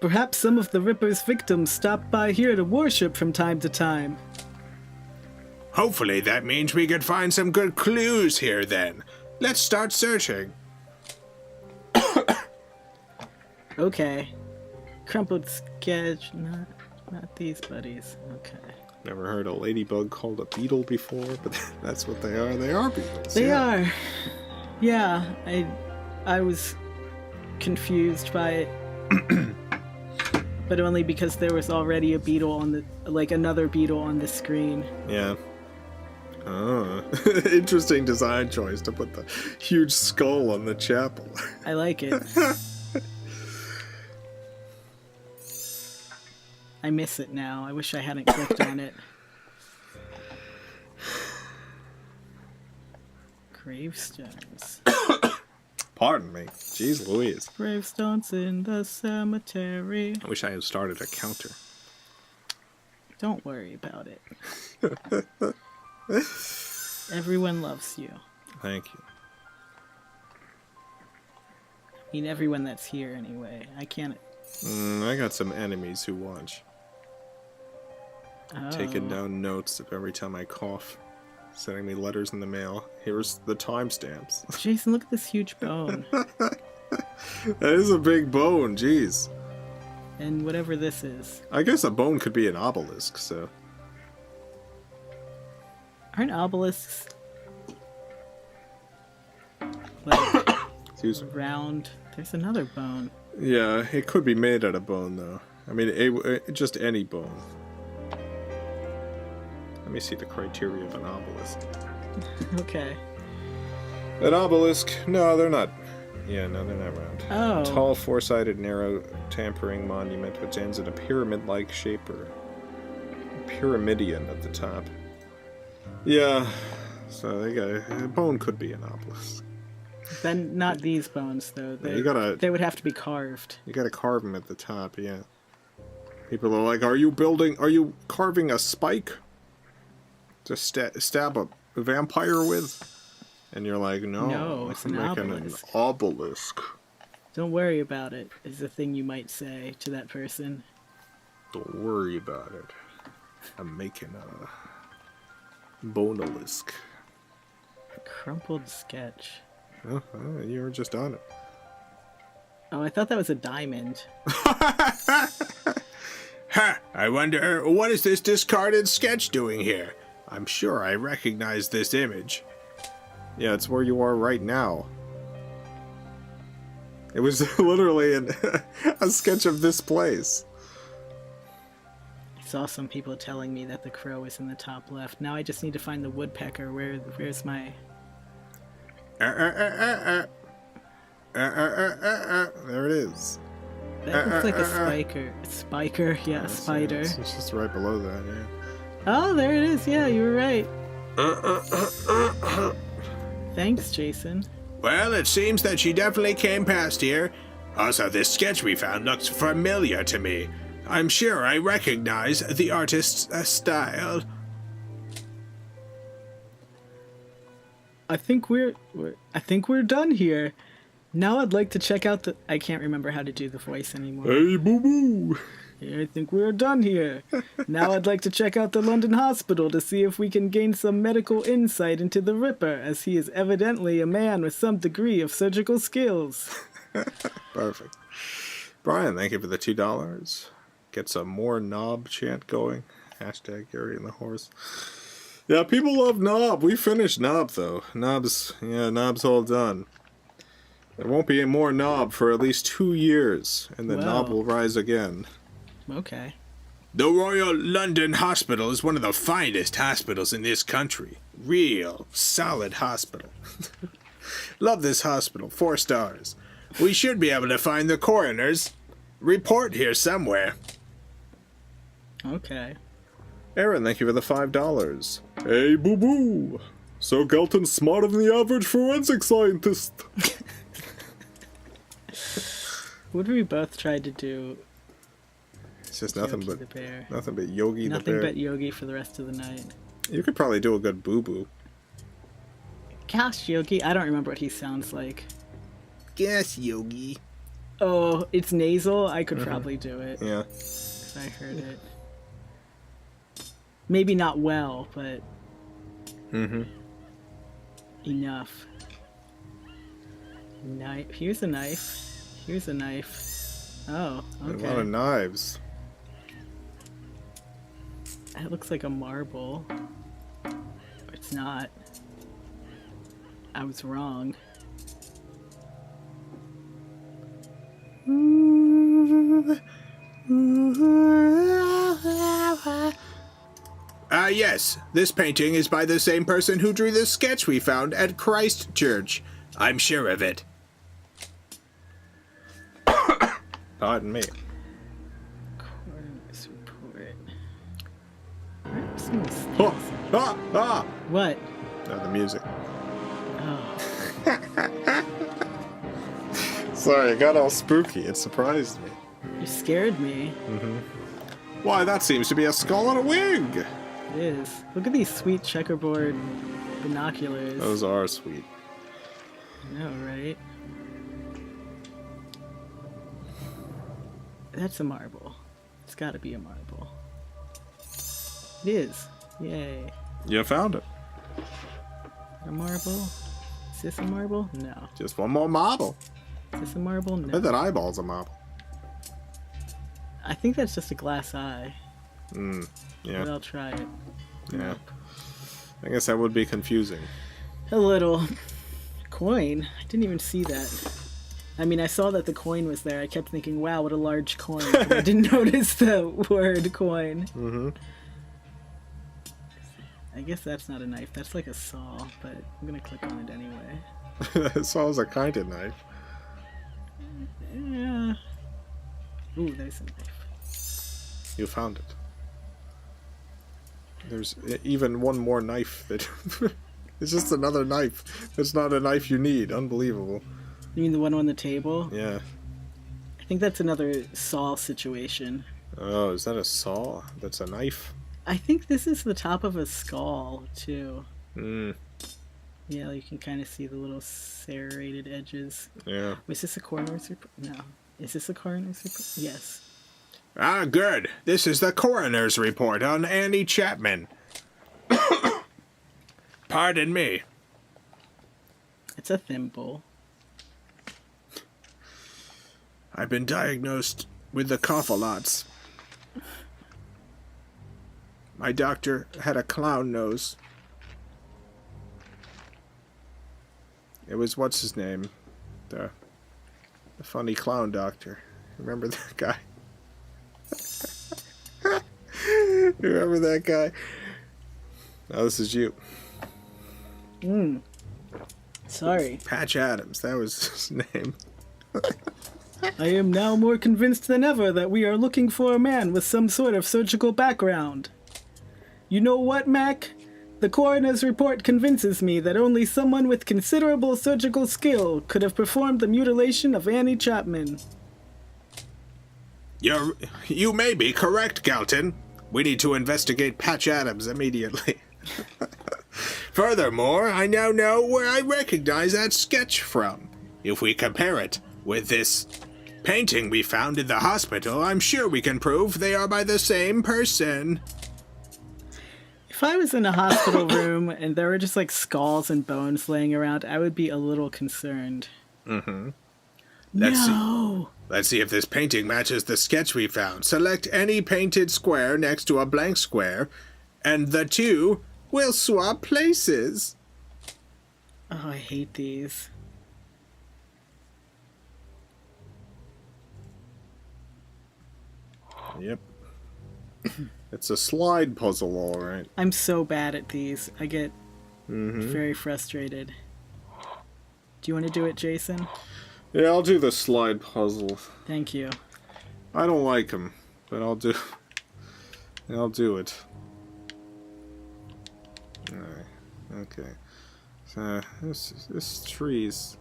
Perhaps some of the Ripper's victims stopped by here to worship from time to time. Hopefully that means we could find some good clues here then. Let's start searching. Okay. Crumpled sketch. Not these buddies. Okay. Never heard a ladybug called a beetle before, but that's what they are. They are beetles. They are. Yeah, I was confused by it. But only because there was already a beetle on another beetle on the screen. Yeah. Oh, interesting design choice to put the huge skull on the chapel. I like it. I miss it now. I wish I hadn't clicked on it. Gravestones. Pardon me. Jeez Louise. Gravestones in the cemetery. I wish I had started a counter. Don't worry about it. Everyone loves you. Thank you. I mean, everyone that's here anyway. I can't... I got some enemies who watch. Oh. Taking down notes of every time I cough. Sending me letters in the mail. Here's the timestamps. Jason, look at this huge bone. That is a big bone, jeez. And whatever this is. I guess a bone could be an obelisk, so... Aren't obelisks like Excuse me. round? There's another bone. Yeah, it could be made out of bone, though. I mean, just any bone. Let me see the criteria of an obelisk. Okay. An obelisk? No, they're not. Yeah, no, they're not round. Oh. Tall, four-sided, narrow, tampering monument which ends in a pyramid-like shape or pyramidion at the top. Yeah, so they got a bone could be an obelisk. Then not these bones though. Yeah, they would have to be carved. You gotta carve them at the top, yeah. People are like, are you carving a spike to stab a vampire with? And you're like, no, it's I'm an making obelisk. an obelisk. Don't worry about it, is the thing you might say to that person. Don't worry about it. I'm making a bonelisk. A crumpled sketch. Oh, you were just on it. Oh, I thought that was a diamond. Ha! I wonder, what is this discarded sketch doing here? I'm sure I recognize this image. Yeah, it's where you are right now. It was literally a sketch of this place. I saw some people telling me that the crow is in the top left. Now I just need to find the woodpecker. Where's my... There it is. That looks like a spiker. Spiker? Yeah, a spider. It's just right below that, yeah. Oh, there it is. Yeah, you were right. Thanks, Jason. Well, it seems that she definitely came past here. Also, this sketch we found looks familiar to me. I'm sure I recognize the artist's style. I think we're done here. Now I'd like to check out the... I can't remember how to do the voice anymore. Hey, boo-boo! I think we're done here. Now I'd like to check out the London hospital to see if we can gain some medical insight into the Ripper, as he is evidently a man with some degree of surgical skills. Perfect. Brian, thank you for the $2. Get some more knob chant going. Hashtag Gary and the horse. Yeah, people love knob. We finished knob, though. Knob's all done. There won't be any more knob for at least 2 years, and the knob will rise again. Okay. The Royal London Hospital is one of the finest hospitals in this country. Real, solid hospital. Love this hospital. 4 stars. We should be able to find the coroner's report here somewhere. Okay. Aaron, thank you for the $5. Hey, boo-boo. So Galton's smarter than the average forensic scientist. What we both tried to do? It's just nothing but Yogi Yogi the bear. Nothing but Yogi for the rest of the night. You could probably do a good boo-boo. Gosh, Yogi, I don't remember what he sounds like. Yes, Yogi. Oh, it's nasal? I could probably do it. Yeah. 'Cause I heard it. Maybe not well, but... enough. Here's a knife. Here's a knife. Oh, okay. A lot of knives. It looks like a marble. It's not. I was wrong. Yes. This painting is by the same person who drew the sketch we found at Christ Church. I'm sure of it. Pardon me. Coroner's report. Where are some Ah! What? The music. Oh. Sorry, it got all spooky. It surprised me. You scared me. Why, that seems to be a skull on a wig! It is. Look at these sweet checkerboard binoculars. Those are sweet. I know, right? That's a marble. It's gotta be a marble. It is. Yay. You found it. A marble? Is this a marble? No. Just one more marble. Is this a marble? I bet No. that eyeball's a marble. I think that's just a glass eye. Yeah. But I'll try it. Yeah. I guess that would be confusing. A little. Coin? I didn't even see that. I mean, I saw that the coin was there. I kept thinking, wow, what a large coin. But I didn't notice the word coin. I guess that's not a knife. That's like a saw, but I'm gonna click on it anyway. That saw's a kind of knife. Yeah. Ooh, there's a knife. You found it. There's even one more knife that... It's just another knife. It's not a knife you need. Unbelievable. You mean the one on the table? Yeah. I think that's another saw situation. Oh, is that a saw? That's a knife? I think this is the top of a skull, too. Hmm. Yeah, you can kind of see the little serrated edges. Yeah. Was this a coroner's report? No. Is this a coroner's report? Yes. Ah, good. This is the coroner's report on Annie Chapman. Pardon me. It's a thimble. I've been diagnosed with the cough-a-lots. My doctor had a clown nose. It was, what's his name? The funny clown doctor. Remember that guy? Remember that guy? Oh, this is you. Sorry. Patch Adams. That was his name. I am now more convinced than ever that we are looking for a man with some sort of surgical background. You know what, Mac? The coroner's report convinces me that only someone with considerable surgical skill could have performed the mutilation of Annie Chapman. You may be correct, Galton. We need to investigate Patch Adams immediately. Furthermore, I now know where I recognize that sketch from. If we compare it with this painting we found in the hospital, I'm sure we can prove they are by the same person. If I was in a hospital room and there were just like skulls and bones laying around, I would be a little concerned. Mm-hmm. No! Let's see if this painting matches the sketch we found. Select any painted square next to a blank square, and the two will swap places. Oh, I hate these. Yep. It's a slide puzzle, all right. I'm so bad at these. I get very frustrated. Do you want to do it, Jason? Yeah, I'll do the slide puzzle. Thank you. I don't like them, but I'll do it. Alright. Okay. So this tree's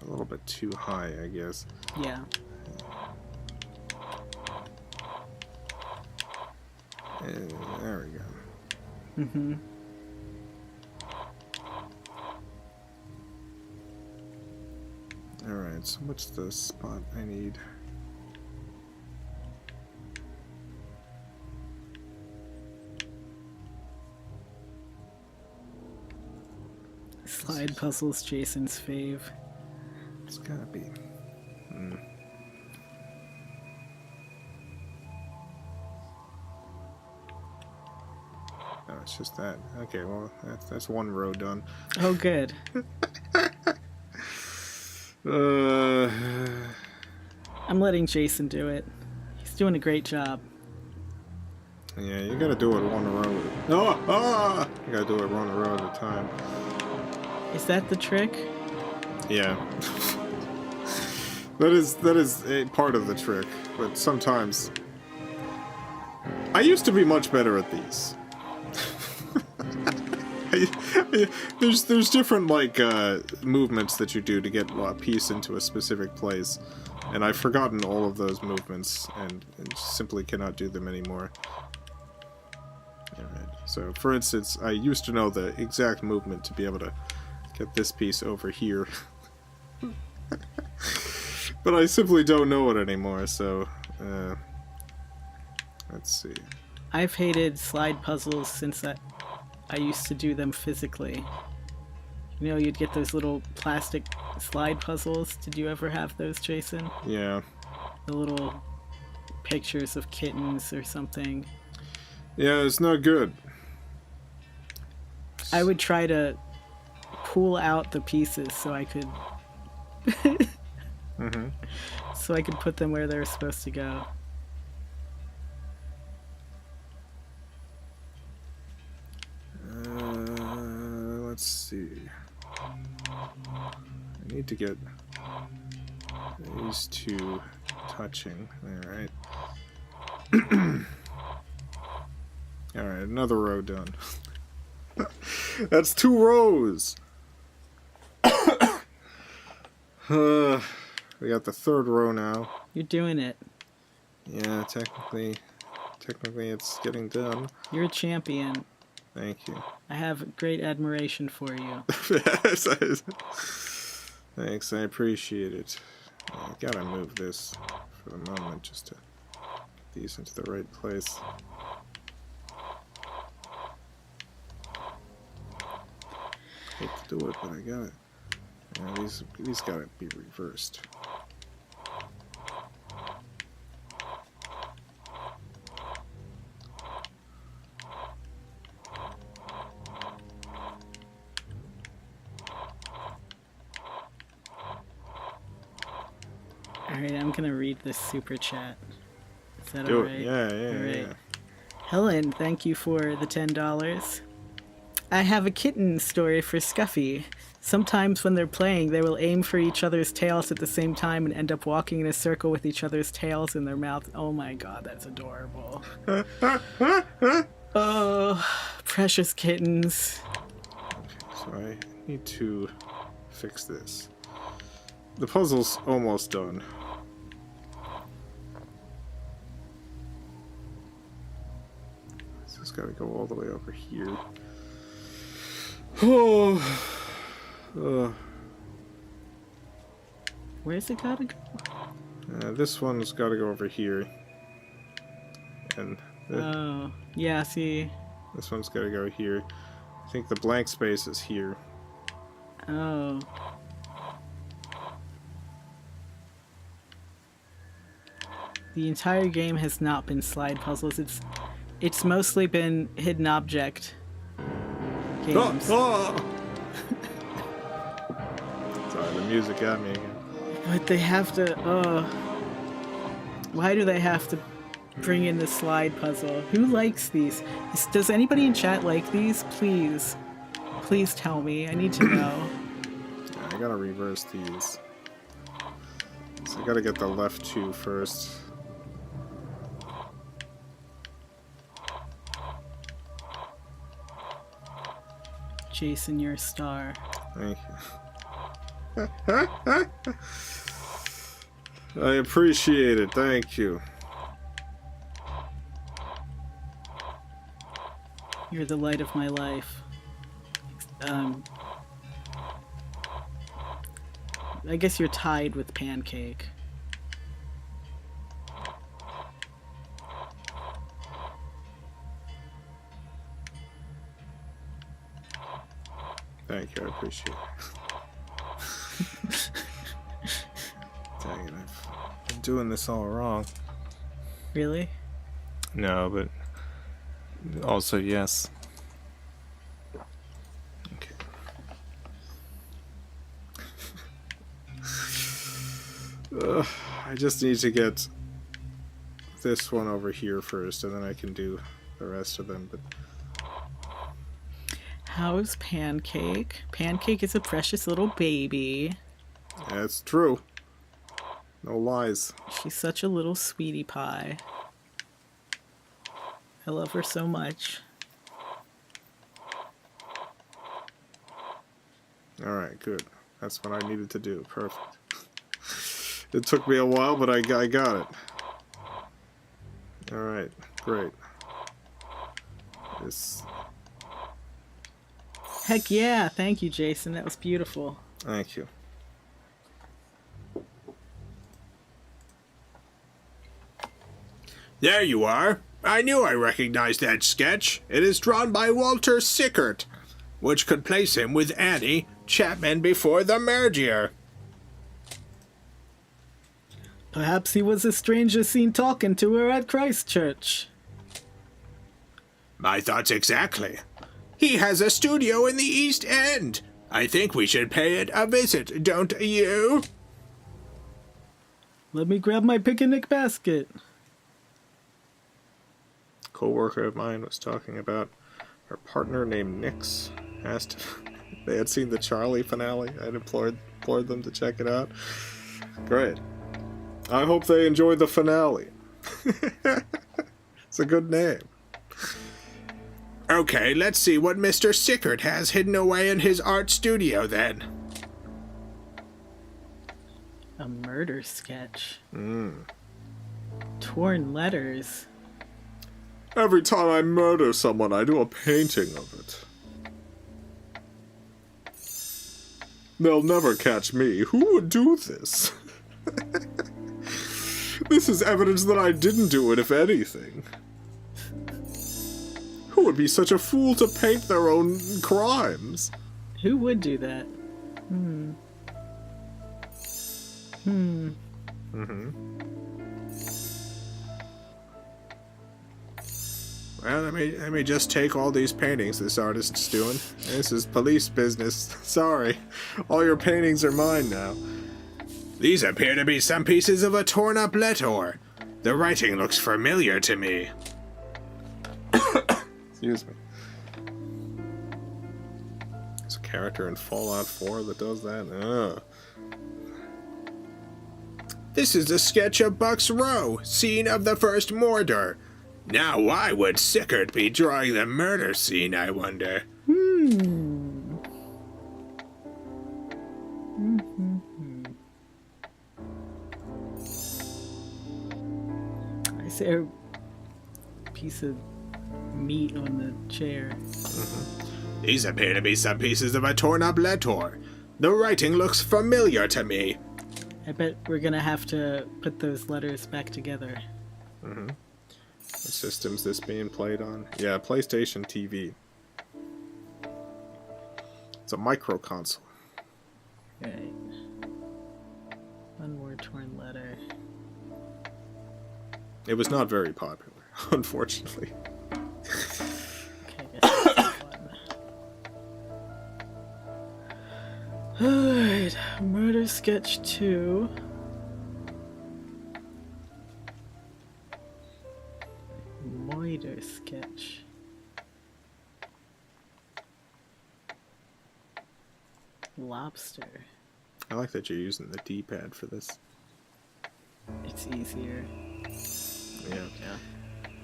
a little bit too high, I guess. Yeah. There we go. Mm-hmm. Alright, so what's the spot I need? Slide puzzles, Jason's fave. It's gotta be. Oh, it's just that. Okay, well, that's one row done. Oh, good. I'm letting Jason do it. He's doing a great job. Yeah, you gotta do it one row. You gotta do it one row at a time. Is that the trick? Yeah. that is a part of the trick, but sometimes I used to be much better at these. There's different like movements that you do to get a piece into a specific place, and I've forgotten all of those movements and simply cannot do them anymore. Alright, so for instance, I used to know the exact movement to be able to get this piece over here. But I simply don't know it anymore, so let's see. I've hated slide puzzles since I used to do them physically. You know, you'd get those little plastic slide puzzles. Did you ever have those, Jason? Yeah. The little pictures of kittens or something. Yeah, it's not good. I would try to pull out the pieces so I could so I could put them where they're supposed to go. Let's see. I need to get these two touching. Alright. Alright, another row done. That's 2 rows! We got the 3rd row now. You're doing it. Yeah, technically it's getting done. You're a champion. Thank you. I have great admiration for you. Thanks, I appreciate it. I gotta move this for the moment just to get these into the right place. Hate to do it, but I gotta. Yeah, these gotta be reversed. Alright, I'm gonna read this super chat. Is that Do alright? it. Yeah, Alright. yeah. Helen, thank you for the $10. I have a kitten story for Scuffy. Sometimes when they're playing, they will aim for each other's tails at the same time and end up walking in a circle with each other's tails in their mouth. Oh my god, that's adorable. Oh, precious kittens. Okay, so I need to fix this. The puzzle's almost done. So it's gotta go all the way over here. Oh. Where's it gotta go? This one's got to go over here. And Oh, yeah, see. this one's got to go here. I think the blank space is here. Oh. The entire game has not been slide puzzles. It's mostly been hidden object games. Oh! Sorry, the music got me again. But they have to. Why do they have to bring in the slide puzzle? Who likes these? Does anybody in chat like these? Please tell me. I need to know. I gotta reverse these. So I gotta get the left two first. Jason, you're a star. Thank you. I appreciate it. Thank you. You're the light of my life. I guess you're tied with Pancake. Thank you. I appreciate it. Dang it. I've been doing this all wrong. Really? No, but also yes. Okay. I just need to get this one over here first, and then I can do the rest of them. But How's Pancake? Pancake is a precious little baby. that's true. No lies. She's such a little sweetie pie. I love her so much. Alright, good. That's what I needed to do. Perfect. It took me a while, but I got it. Alright, great. This... Heck yeah! Thank you, Jason. That was beautiful. Thank you. There you are. I knew I recognized that sketch. It is drawn by Walter Sickert, which could place him with Annie Chapman before the merger. Perhaps he was a stranger seen talking to her at Christchurch. My thoughts exactly. He has a studio in the East End. I think we should pay it a visit, don't you? Let me grab my picnic basket. A co-worker of mine was talking about her partner named Nix. Asked if they had seen the Charlie finale. I'd implored them to check it out. Great. I hope they enjoyed the finale. It's a good name. Okay, let's see what Mr. Sickert has hidden away in his art studio then. A murder sketch. Torn letters. Every time I murder someone, I do a painting of it. They'll never catch me. Who would do this? This is evidence that I didn't do it, if anything. Who would be such a fool to paint their own crimes? Who would do that? Well, let me just take all these paintings this artist's doing. This is police business. Sorry. All your paintings are mine now. These appear to be some pieces of a torn-up letter. The writing looks familiar to me. Excuse me. There's a character in Fallout 4 that does that. Ugh. This is a sketch of Buck's Row, scene of the first murder. Now why would Sickert be drawing the murder scene, I wonder? I see a piece of meat on the chair. These appear to be some pieces of a torn-up letter. The writing looks familiar to me. I bet we're gonna have to put those letters back together. What system's this being played on? Yeah, PlayStation TV. It's a micro console. Right. One more torn letter. It was not very popular, unfortunately. Okay, I guess that's one. Alright, Murder Sketch 2. Moiter Sketch. Lobster. I like that you're using the D-pad for this. It's easier. Yeah.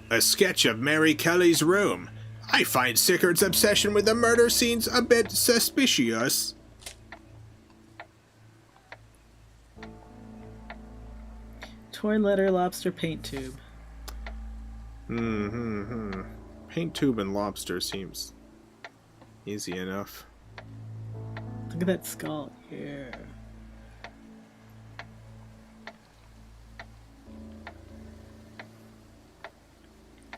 A sketch of Mary Kelly's room. I find Sickert's obsession with the murder scenes a bit suspicious. Torn letter, lobster, paint tube. Paint tube and lobster seems easy enough. Look at that skull here.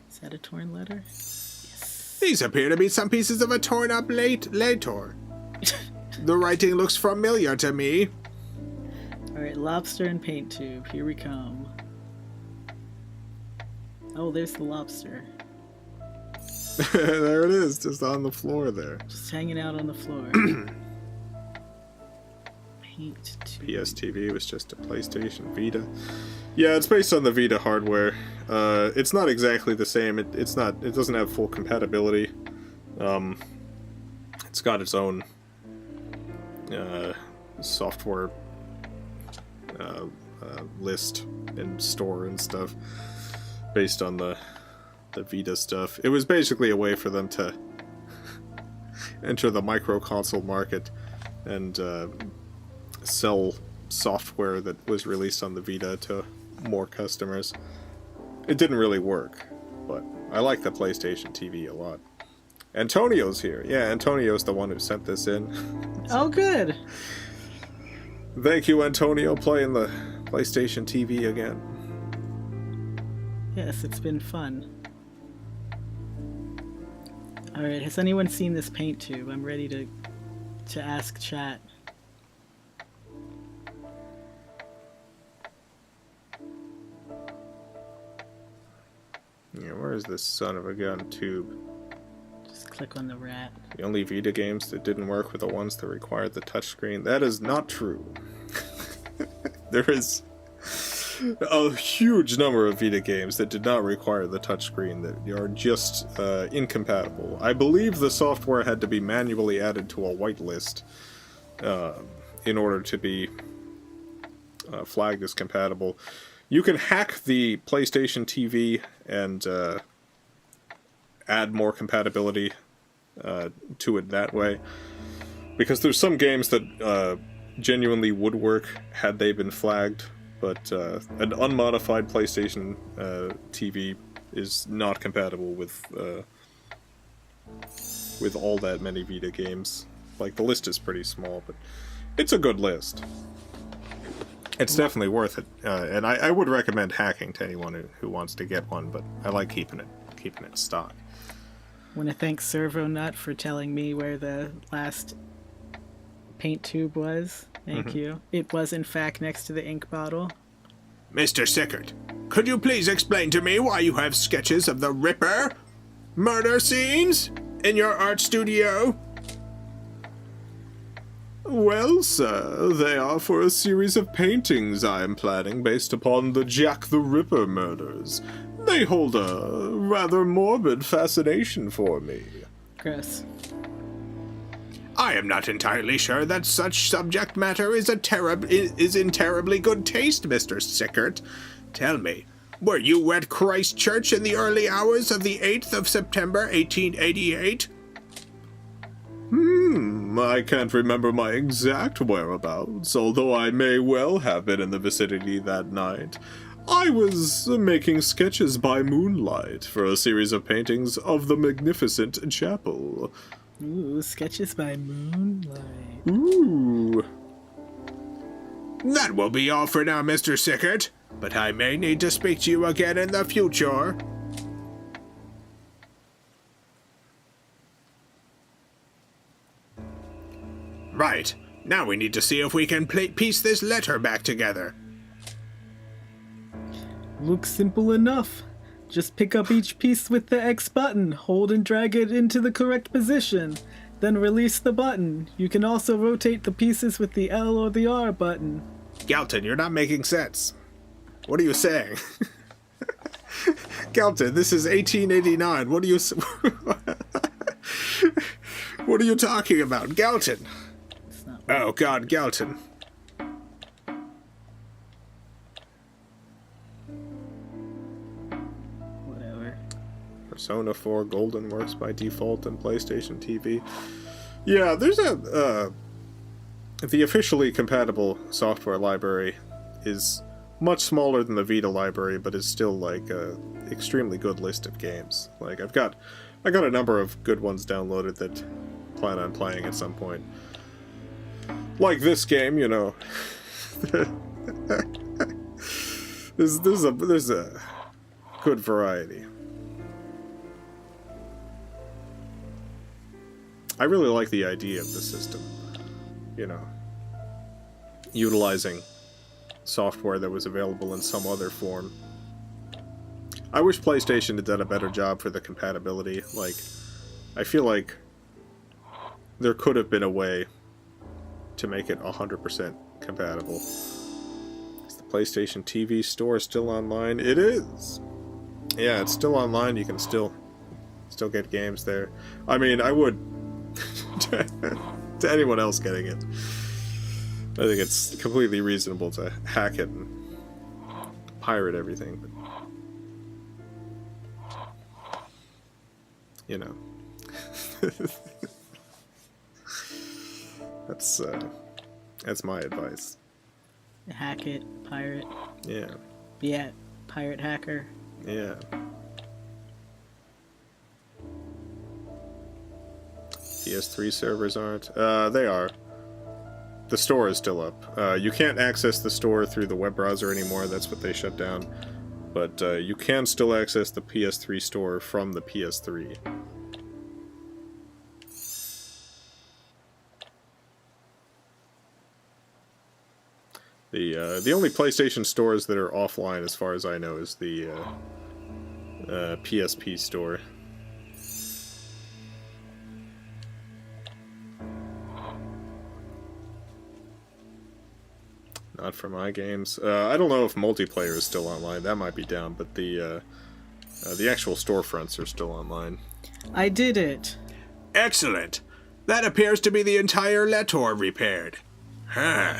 Is that a torn letter? Yes. These appear to be some pieces of a torn up later. The writing looks familiar to me. Alright, lobster and paint tube. Here we come. Oh, there's the lobster. There it is, just on the floor there. Just hanging out on the floor. Paint tube. PSTV was just a PlayStation Vita. Yeah, it's based on the Vita hardware. It's not exactly the same. It doesn't have full compatibility. It's got its own software list and store and stuff based on the Vita stuff. It was basically a way for them to enter the micro console market and sell software that was released on the Vita to more customers. It didn't really work, but I like the PlayStation TV a lot. Antonio's here. Yeah, Antonio's the one who sent this in. Oh, good. Thank you, Antonio, playing the PlayStation TV again. Yes, it's been fun. Alright, has anyone seen this paint tube? I'm ready to ask chat. Yeah, where is this son of a gun tube? Just click on the rat. The only Vita games that didn't work were the ones that required the touchscreen. That is not true. There is a huge number of Vita games that did not require the touchscreen that are just incompatible. I believe the software had to be manually added to a whitelist in order to be flagged as compatible. You can hack the PlayStation TV and add more compatibility to it that way. Because there's some games that genuinely would work had they been flagged, but an unmodified PlayStation TV is not compatible with all that many Vita games. Like, the list is pretty small, but it's a good list. It's definitely worth it, and I would recommend hacking to anyone who wants to get one, but I like keeping it stock. Want to thank ServoNut for telling me where the last paint tube was. Thank you. It was, in fact, next to the ink bottle. Mr. Sickert, could you please explain to me why you have sketches of the Ripper murder scenes in your art studio? Well, sir, they are for a series of paintings I am planning based upon the Jack the Ripper murders. They hold a rather morbid fascination for me. Gross. I am not entirely sure that such subject matter is in terribly good taste, Mr. Sickert. Tell me, were you at Christ Church in the early hours of the 8th of September, 1888? I can't remember my exact whereabouts, although I may well have been in the vicinity that night. I was making sketches by moonlight for a series of paintings of the magnificent chapel. Ooh, sketches by moonlight. Ooh. That will be all for now, Mr. Sickert, but I may need to speak to you again in the future. Right, now we need to see if we can piece this letter back together. Looks simple enough. Just pick up each piece with the X button, hold and drag it into the correct position, then release the button. You can also rotate the pieces with the L or the R button. Galton, you're not making sense. What are you saying? Galton, this is 1889. What are you... What are you talking about? Galton! Oh god, Galton. Whatever. Persona 4 Golden works by default in PlayStation TV. Yeah, there's the officially compatible software library is much smaller than the Vita library, but is still like a extremely good list of games. Like I got a number of good ones downloaded that plan on playing at some point. Like this game, you know. there's a good variety. I really like the idea of the system. You know, utilizing software that was available in some other form. I wish PlayStation had done a better job for the compatibility. Like, I feel like there could have been a way to make it 100% compatible. Is the PlayStation TV store still online? It is! Yeah, it's still online. You can still get games there. I mean, I would... to anyone else getting it, I think it's completely reasonable to hack it and pirate everything, but you know, that's my advice. Hack it, pirate. Yeah. Yeah, pirate hacker. Yeah. PS3 servers aren't. They are. The store is still up. You can't access the store through the web browser anymore. That's what they shut down. But you can still access the PS3 store from the PS3. The only PlayStation stores that are offline, as far as I know, is the PSP store. Not for my games. I don't know if multiplayer is still online. That might be down, but the actual storefronts are still online. I did it. Excellent. That appears to be the entire letter repaired. Huh.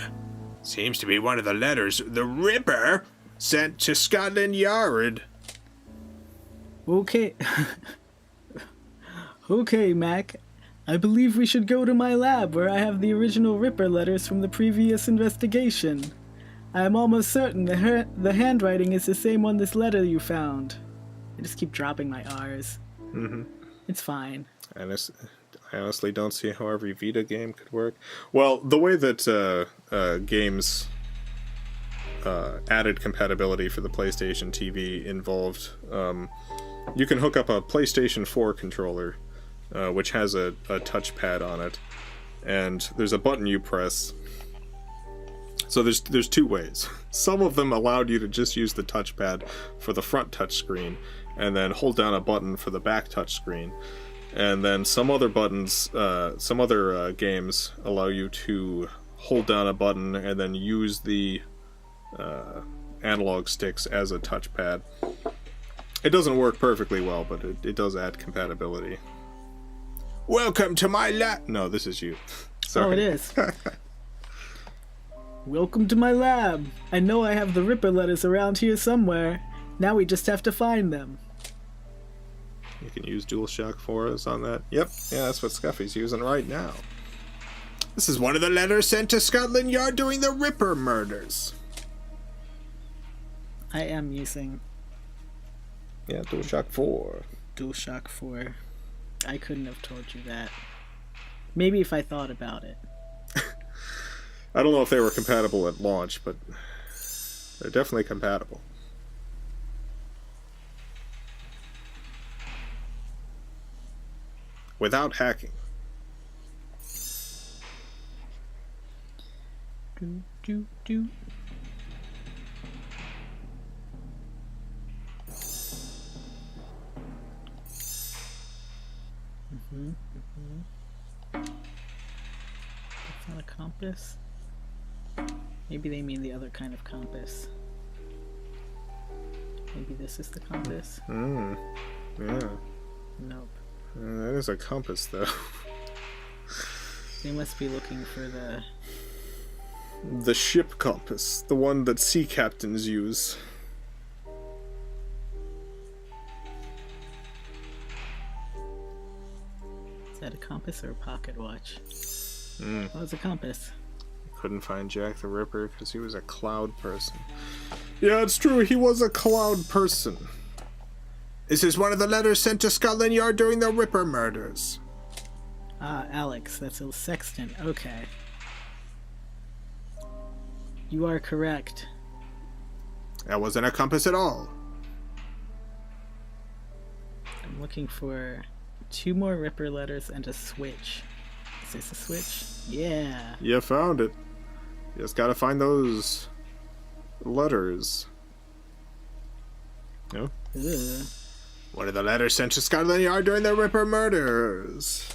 Seems to be one of the letters the Ripper sent to Scotland Yard. Okay. Okay, Mac. I believe we should go to my lab where I have the original Ripper letters from the previous investigation. I am almost certain the handwriting is the same on this letter you found. I just keep dropping my R's. Mm-hmm. It's fine. I honestly don't see how every Vita game could work. Well, the way that games added compatibility for the PlayStation TV involved, you can hook up a PlayStation 4 controller, which has a touchpad on it, and there's a button you press. So there's two ways. Some of them allowed you to just use the touchpad for the front touchscreen, and then hold down a button for the back touchscreen. And then some other buttons, some other games allow you to hold down a button and then use the analog sticks as a touchpad. It doesn't work perfectly well, but it does add compatibility. Welcome to my lab. No, this is you. Sorry. Oh, it is. Welcome to my lab. I know I have the Ripper letters around here somewhere. Now we just have to find them. You can use DualShock 4s on that. Yep, yeah, that's what Scuffy's using right now. This is one of the letters sent to Scotland Yard during the Ripper murders. I am using Yeah, DualShock 4. DualShock 4. I couldn't have told you that. Maybe if I thought about it. I don't know if they were compatible at launch, but they're definitely compatible. Without hacking. Do, do, do. That's not a compass. Maybe they mean the other kind of compass. Maybe this is the compass. Yeah. Nope. That is a compass, though. They must be looking for the ship compass, the one that sea captains use. Is that a compass or a pocket watch? Oh, it's a compass. Couldn't find Jack the Ripper because he was a cloud person. Yeah, it's true, he was a cloud person. This is one of the letters sent to Scotland Yard during the Ripper murders. Ah, Alex, that's a sextant. Okay. You are correct. That wasn't a compass at all. I'm looking for 2 more Ripper letters and a switch. Is this a switch? Yeah. You found it. You just gotta find those letters. No? Ugh. One of the letters sent to Scotland Yard during the Ripper murders.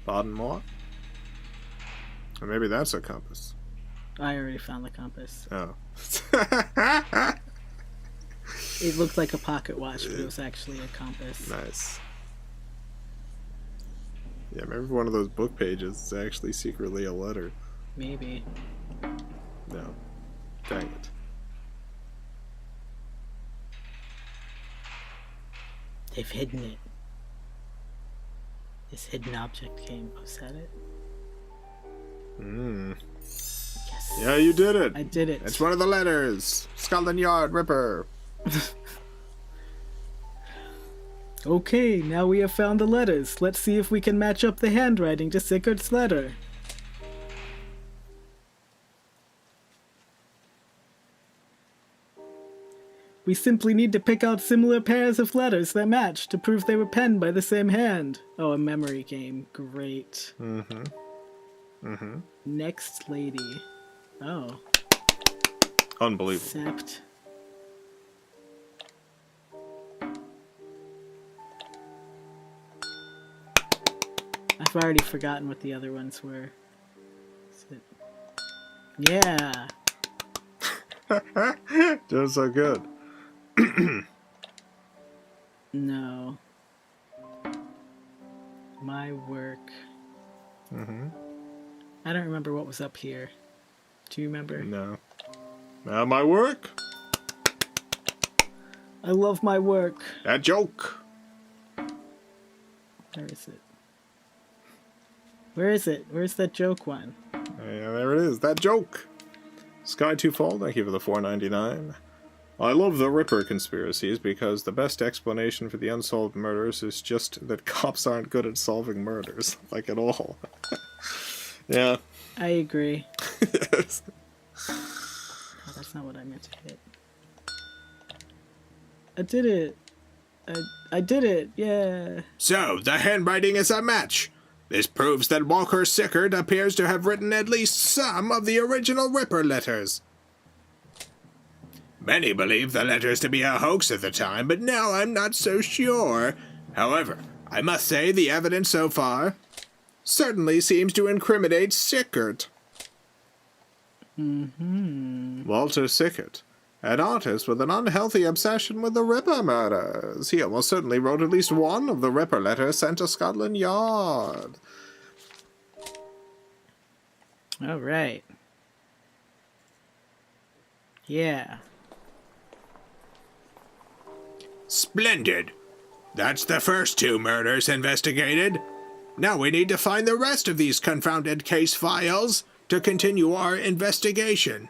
Baden what? Or maybe that's a compass. I already found the compass. Oh. It looked like a pocket watch, but it was actually a compass. Nice. Yeah, remember one of those book pages is actually secretly a letter. Maybe. No. Dang it. They've hidden it. This hidden object came. Was that it? Yes. Yeah, you did it. I did it. It's one of the letters. Scotland Yard Ripper. Okay, now we have found the letters. Let's see if we can match up the handwriting to Sickert's letter. We simply need to pick out similar pairs of letters that match to prove they were penned by the same hand. Oh, a memory game. Great. Next lady. Oh. Unbelievable. Sept. I've already forgotten what the other ones were. Is it... Yeah. Doing so good. No. My work. I don't remember what was up here. Do you remember? No. My work? I love my work. That joke. Where is it? Where is it? Where's that joke one? Yeah, there it is. That joke. Sky Twofold, thank you for the $4.99. I love the Ripper conspiracies because the best explanation for the unsolved murders is just that cops aren't good at solving murders. Like at all. Yeah. I agree. Yes. Oh, that's not what I meant to hit. I did it. I did it. Yeah. So, the handwriting is a match. This proves that Walker Sickert appears to have written at least some of the original Ripper letters. Many believe the letters to be a hoax at the time, but now I'm not so sure. However, I must say the evidence so far certainly seems to incriminate Sickert. Walter Sickert, an artist with an unhealthy obsession with the Ripper murders. He almost certainly wrote at least one of the Ripper letters sent to Scotland Yard. All right. Yeah. Splendid. That's the first 2 murders investigated. Now we need to find the rest of these confounded case files to continue our investigation.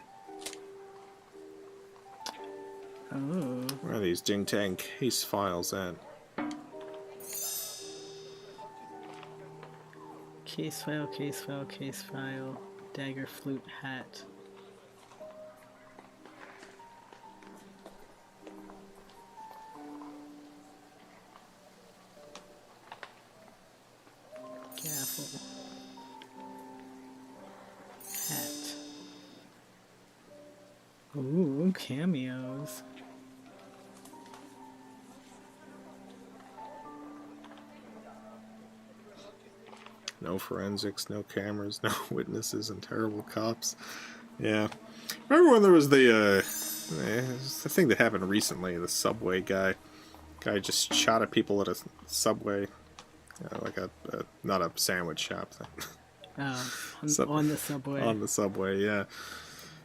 Oh. Where are these ding-tang case files at? Case file, case file, case file. Dagger, flute, hat. Gaffle. Hat. Ooh, cameos. No forensics, no cameras, no witnesses, and terrible cops. Yeah. Remember when there was the thing that happened recently, the subway guy just shot at people at a subway, like not a sandwich shop thing. On the subway. On the subway, yeah.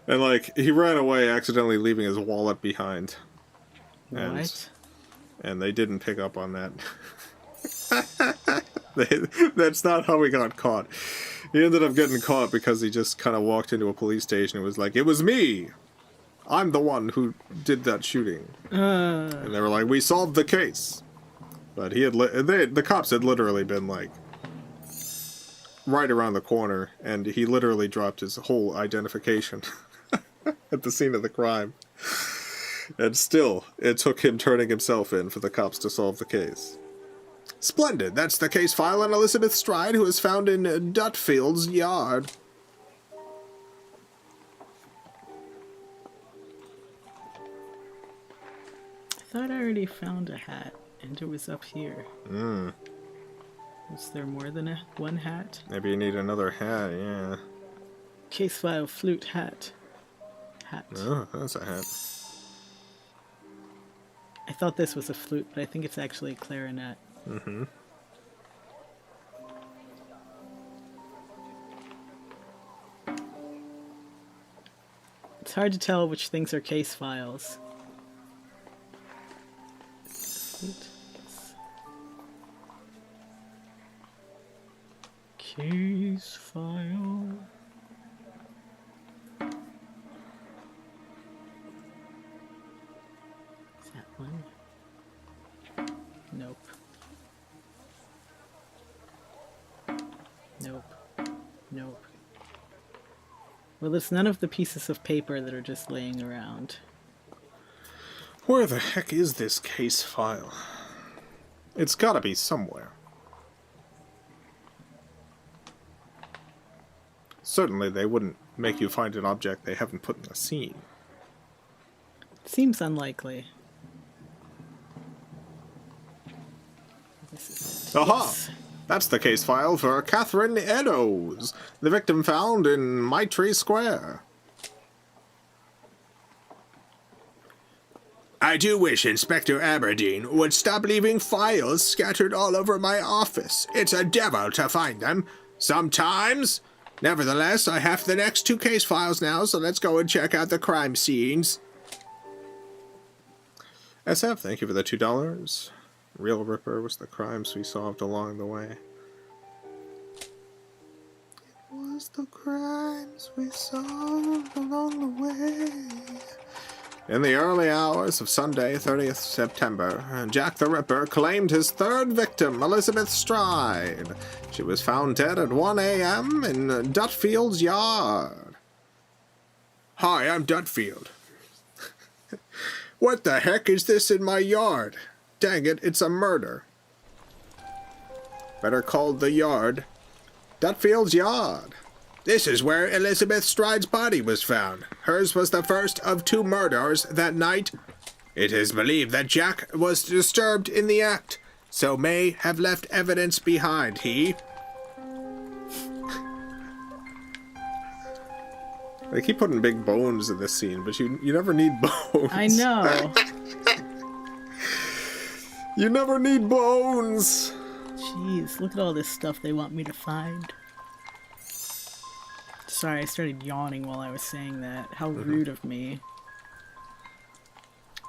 And like he ran away, accidentally leaving his wallet behind. What? And they didn't pick up on that. That's not how he got caught. He ended up getting caught because he just kind of walked into a police station and was like, "It was me. I'm the one who did that shooting." And they were like, "We solved the case." But he had the cops had literally been like right around the corner, and he literally dropped his whole identification at the scene of the crime. And still, it took him turning himself in for the cops to solve the case. Splendid. That's the case file on Elizabeth Stride, who was found in Dutfield's yard. I thought I already found a hat, and it was up here. Is there more than one hat? Maybe you need another hat, yeah. Case file, flute, hat. Hat. Oh, that's a hat. I thought this was a flute, but I think it's actually a clarinet. Mm-hmm. It's hard to tell which things are case files. Flute. Case file. Is that one? Nope. Nope. Nope. Well, it's none of the pieces of paper that are just laying around. Where the heck is this case file? It's gotta be somewhere. Certainly they wouldn't make you find an object they haven't put in a scene. Seems unlikely. This is it. Aha! Yes. That's the case file for Catherine Eddowes, the victim found in Maitrey Square. I do wish Inspector Aberdeen would stop leaving files scattered all over my office. It's a devil to find them. Sometimes. Nevertheless, I have the next 2 case files now, so let's go and check out the crime scenes. SF, thank you for the $2. Real Ripper was the crimes we solved along the way. It was the crimes we solved along the way. In the early hours of Sunday, 30th September, Jack the Ripper claimed his 3rd victim, Elizabeth Stride. She was found dead at 1 a.m. in Dutfield's yard. Hi, I'm Dutfield. What the heck is this in my yard? Dang it, it's a murder. Better call the yard Dutfield's yard. This is where Elizabeth Stride's body was found. Hers was the first of 2 murders that night. It is believed that Jack was disturbed in the act, so may have left evidence behind. They keep putting big bones in this scene, but you never need bones. I know. You never need bones. Jeez, look at all this stuff they want me to find. Sorry, I started yawning while I was saying that. How rude of me.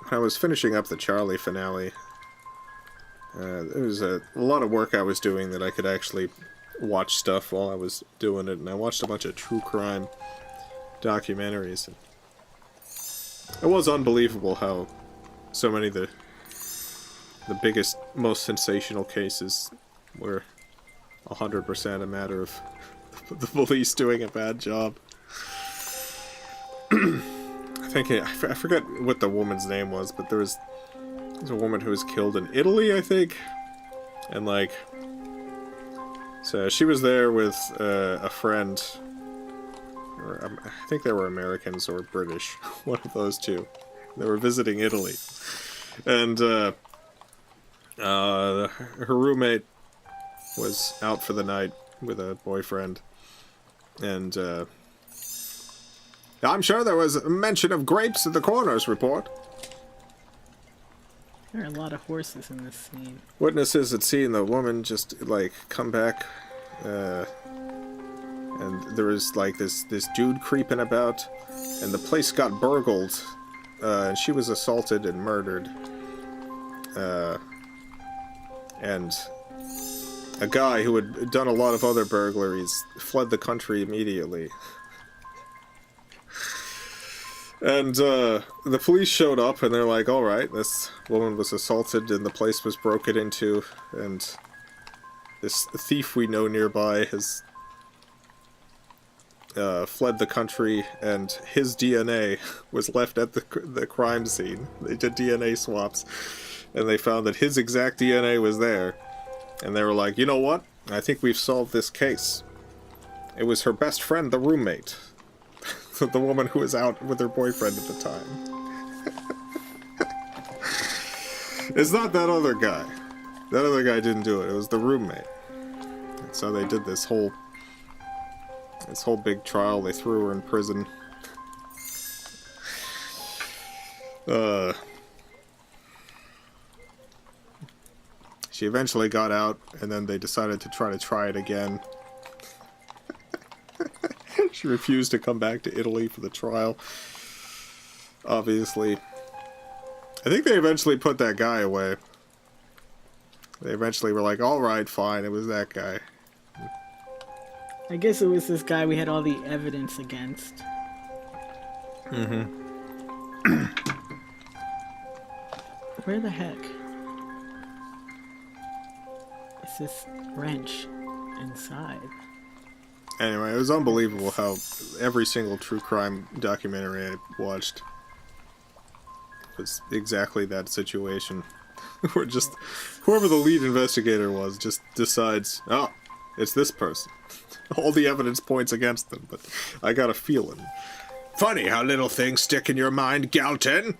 When I was finishing up the Charlie finale, there was a lot of work I was doing that I could actually watch stuff while I was doing it, and I watched a bunch of true crime documentaries. And it was unbelievable how so many of the biggest, most sensational cases were 100% a matter of the police doing a bad job. I forget what the woman's name was, but there was a woman who was killed in Italy, I think. And like, so she was there with a friend, or I think they were Americans or British, one of those two. They were visiting Italy, and her roommate was out for the night with a boyfriend, and I'm sure there was a mention of grapes in the coroner's report. There are a lot of horses in this scene. Witnesses had seen the woman just, like, come back, and there was, like, this dude creeping about, and the place got burgled, and she was assaulted and murdered, and a guy who had done a lot of other burglaries fled the country immediately. And the police showed up, and they're like, alright, this woman was assaulted, and the place was broken into, and this thief we know nearby has fled the country, and his DNA was left at the crime scene. They did DNA swaps, and they found that his exact DNA was there. And they were like, you know what? I think we've solved this case. It was her best friend, the roommate. The woman who was out with her boyfriend at the time. It's not that other guy. That other guy didn't do it. It was the roommate. And so they did this whole big trial. They threw her in prison. She eventually got out, and then they decided to try it again. She refused to come back to Italy for the trial. Obviously. I think they eventually put that guy away. They eventually were like, alright, fine, it was that guy. I guess it was this guy we had all the evidence against. Mm-hmm. Where the heck is this wrench inside? Anyway, it was unbelievable how every single true crime documentary I watched was exactly that situation. Where just whoever the lead investigator was just decides, oh, it's this person. All the evidence points against them, but I got a feeling. Funny how little things stick in your mind, Galton.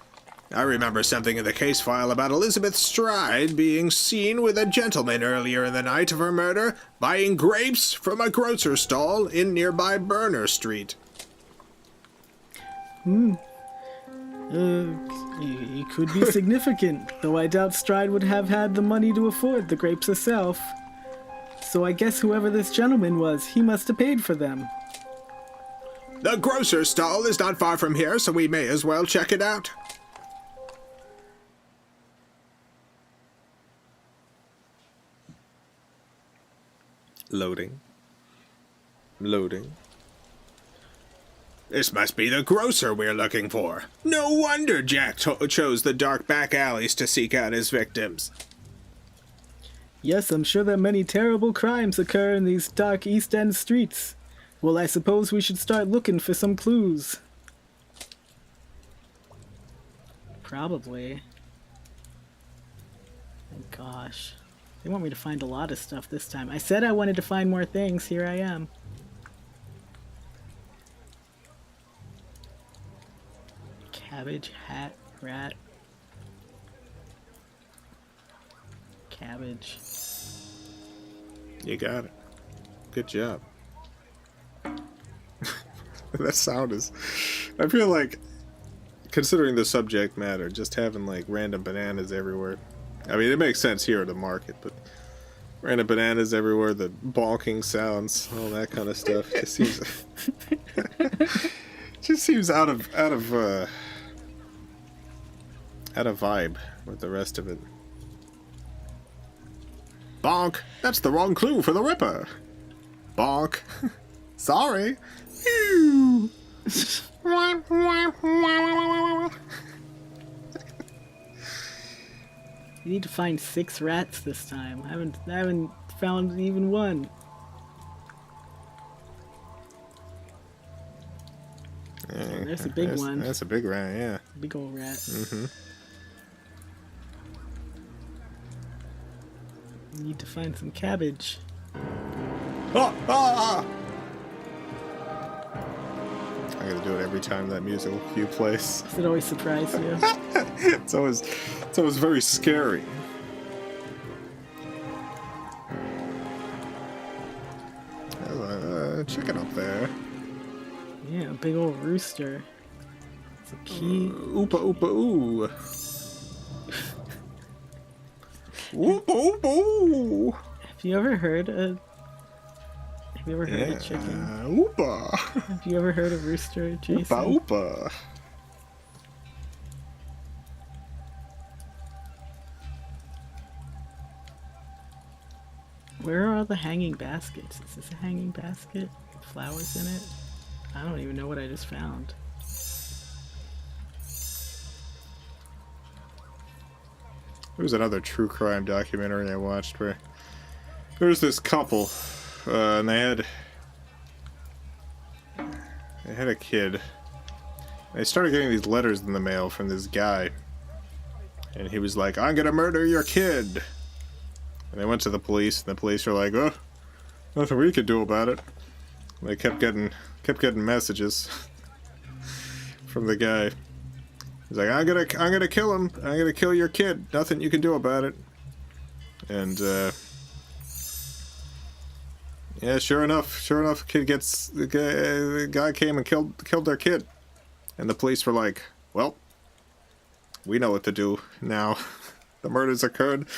I remember something in the case file about Elizabeth Stride being seen with a gentleman earlier in the night of her murder, buying grapes from a grocer stall in nearby Burner Street. It could be significant, though I doubt Stride would have had the money to afford the grapes herself. So I guess whoever this gentleman was, he must have paid for them. The grocer's stall is not far from here, so we may as well check it out. Loading. This must be the grocer we're looking for. No wonder Jack chose the dark back alleys to seek out his victims. Yes, I'm sure that many terrible crimes occur in these dark East End streets. Well, I suppose we should start looking for some clues. Probably. Oh gosh. They want me to find a lot of stuff this time. I said I wanted to find more things. Here I am. Cabbage, hat, rat. Cabbage. You got it. Good job. That sound is... I feel like, considering the subject matter, just having, like, random bananas everywhere. I mean, it makes sense here at the market, but random bananas everywhere, the bonking sounds, all that kind of stuff, just seems... just seems out of vibe with the rest of it. Bonk! That's the wrong clue for the Ripper. Bonk. Sorry. You need to find 6 rats this time. I haven't found even one. Yeah, There's a big one. That's a big rat, yeah. Big old rat. Mm-hmm. Need to find some cabbage. Ah! Ah! I gotta do it every time that musical cue plays. Does it always surprise you? It's always very scary. There's a chicken up there. Yeah, a big old rooster. It's a key. Oopa oopa ooh. Oopa oopa ooh. Have you ever heard a chicken? Oopa. Have you ever heard a rooster, Jason? Oopa oopa. Where are all the hanging baskets? Is this a hanging basket? Flowers in it? I don't even know what I just found. There was another true crime documentary I watched where there was this couple, and they had a kid. They started getting these letters in the mail from this guy, and he was like, "I'm gonna murder your kid." And they went to the police, and the police were like, "Oh, nothing we could do about it." And they kept getting messages from the guy. He's like, "I'm gonna kill him. I'm gonna kill your kid. Nothing you can do about it." And yeah, sure enough, the guy came and killed their kid, and the police were like, "Well, we know what to do now. The murder's occurred.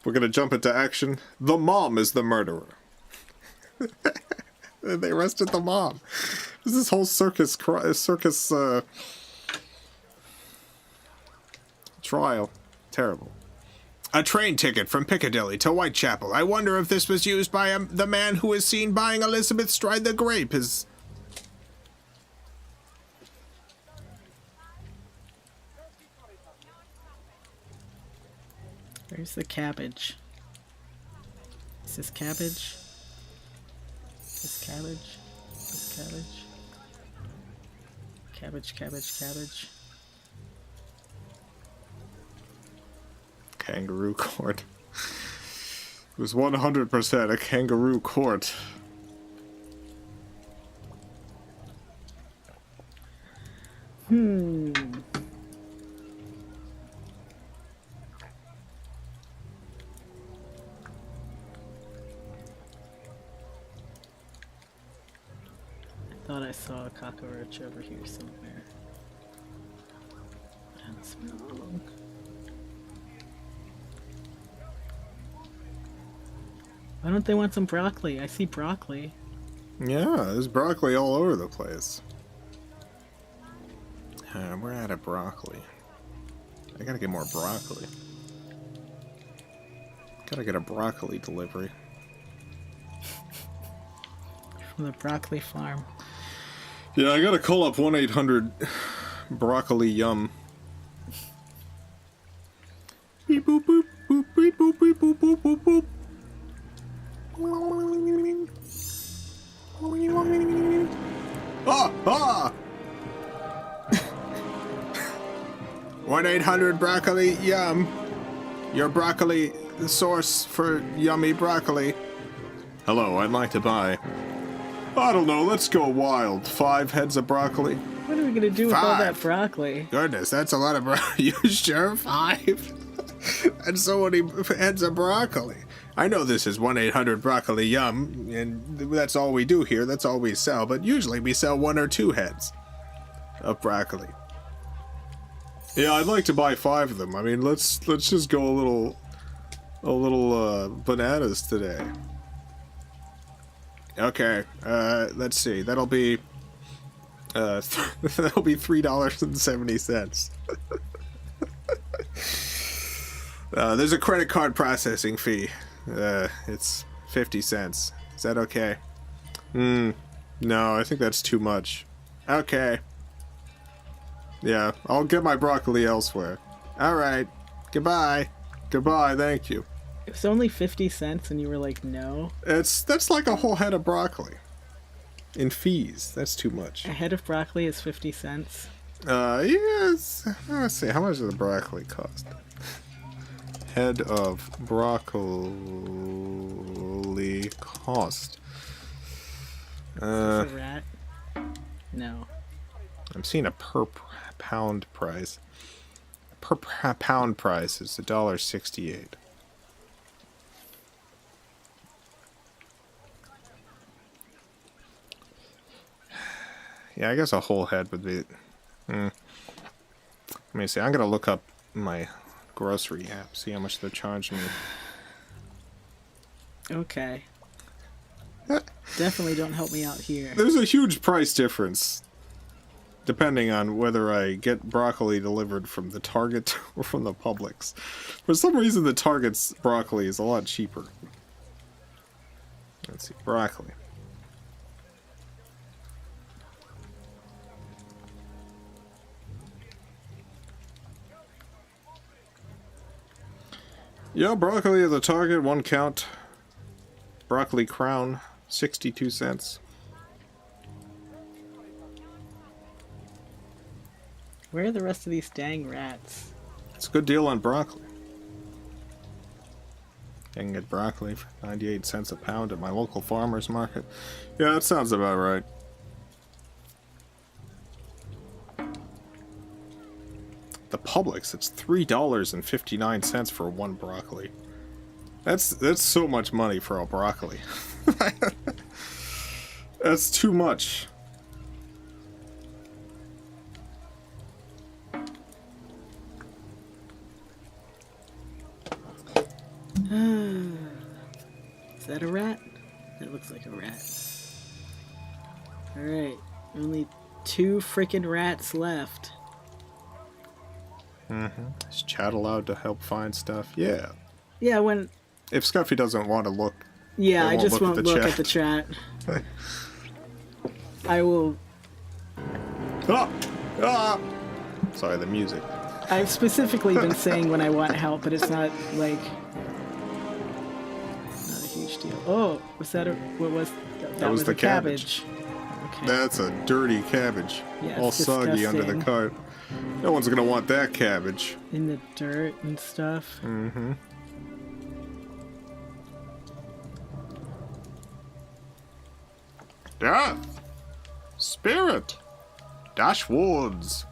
We're gonna jump into action. The mom is the murderer." And they arrested the mom. There's this whole circus trial. Terrible. A train ticket from Piccadilly to Whitechapel. I wonder if this was used by the man who is seen buying Elizabeth Stride the Grape. Where's the cabbage? Is this cabbage? This cabbage? This cabbage? Cabbage, cabbage, cabbage. Kangaroo court. It was 100% a kangaroo court. I thought I saw a cockroach over here somewhere. But I was wrong. Why don't they want some broccoli? I see broccoli. Yeah, there's broccoli all over the place. We're out of broccoli. I gotta get more broccoli. Gotta get a broccoli delivery. From the broccoli farm. Yeah, I gotta call up 1-800 broccoli yum. Beep boop boop boop beep boop beep boop boop boop boop. Ah! Ah! 1-800 broccoli yum. Your broccoli source for yummy broccoli. Hello, I'd like to buy... I don't know, let's go wild. 5 heads of broccoli. What are we gonna do with all that broccoli? Goodness, that's a lot of broccoli. You sure? 5? That's so many heads of broccoli. I know this is 1-800 broccoli yum, and that's all we do here. That's all we sell. But usually we sell 1 or 2 heads of broccoli. Yeah, I'd like to buy 5 of them. I mean, let's just go a little bananas today. Okay, let's see. That'll be that'll be $3.70. there's a credit card processing fee. It's 50 cents. Is that okay? No, I think that's too much. Okay. Yeah, I'll get my broccoli elsewhere. All right. Goodbye. Goodbye, thank you. It was only 50 cents and you were like, no. That's like a whole head of broccoli. In fees. That's too much. A head of broccoli is 50 cents. Yes. Let's see, how much does the broccoli cost? Head of broccoli cost. Is this a rat? No. I'm seeing a per pound price. Per pound price is $1.68. Yeah, I guess a whole head would be... Let me see. I'm going to look up my grocery app, see how much they're charging me. Okay. Definitely don't help me out here. There's a huge price difference depending on whether I get broccoli delivered from the Target or from the Publix. For some reason, the Target's broccoli is a lot cheaper. Let's see, broccoli. Yeah, broccoli at the Target, 1 count. Broccoli crown, 62 cents. Where are the rest of these dang rats? It's a good deal on broccoli. I can get broccoli for 98 cents a pound at my local farmer's market. Yeah, that sounds about right. The Publix, it's $3.59 for 1 broccoli. That's so much money for a broccoli. That's too much. Is that a rat? That looks like a rat. Alright, only 2 freaking rats left. Is chat allowed to help find stuff? Yeah. Yeah, when... If Scuffy doesn't want to look... Yeah, I won't just look at won't the look chat. at the chat. I will... Ah! Ah! Sorry, the music. I've specifically been saying when I want help, but it's not, like... Not a huge deal. Oh, was that a... What was... That was the a cabbage. Okay. That's a dirty cabbage. Yeah, all it's soggy under the disgusting. cart. No one's gonna want that cabbage. In the dirt and stuff. Mm-hmm. Death! Spirit! Dashwards!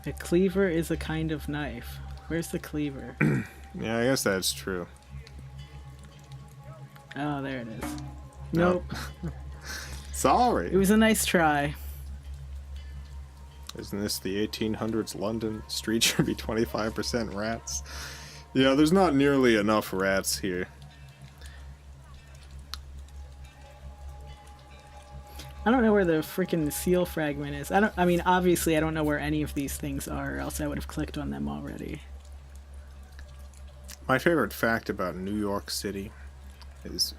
A cleaver is a kind of knife. Where's the cleaver? Yeah, I guess that's true. Oh, there it is. Nope. Sorry. It was a nice try. Isn't this the 1800s London? Street should be 25% rats. Yeah, there's not nearly enough rats here. I don't know where the freaking seal fragment is. I mean, obviously I don't know where any of these things are, or else I would have clicked on them already. My favorite fact about New York City is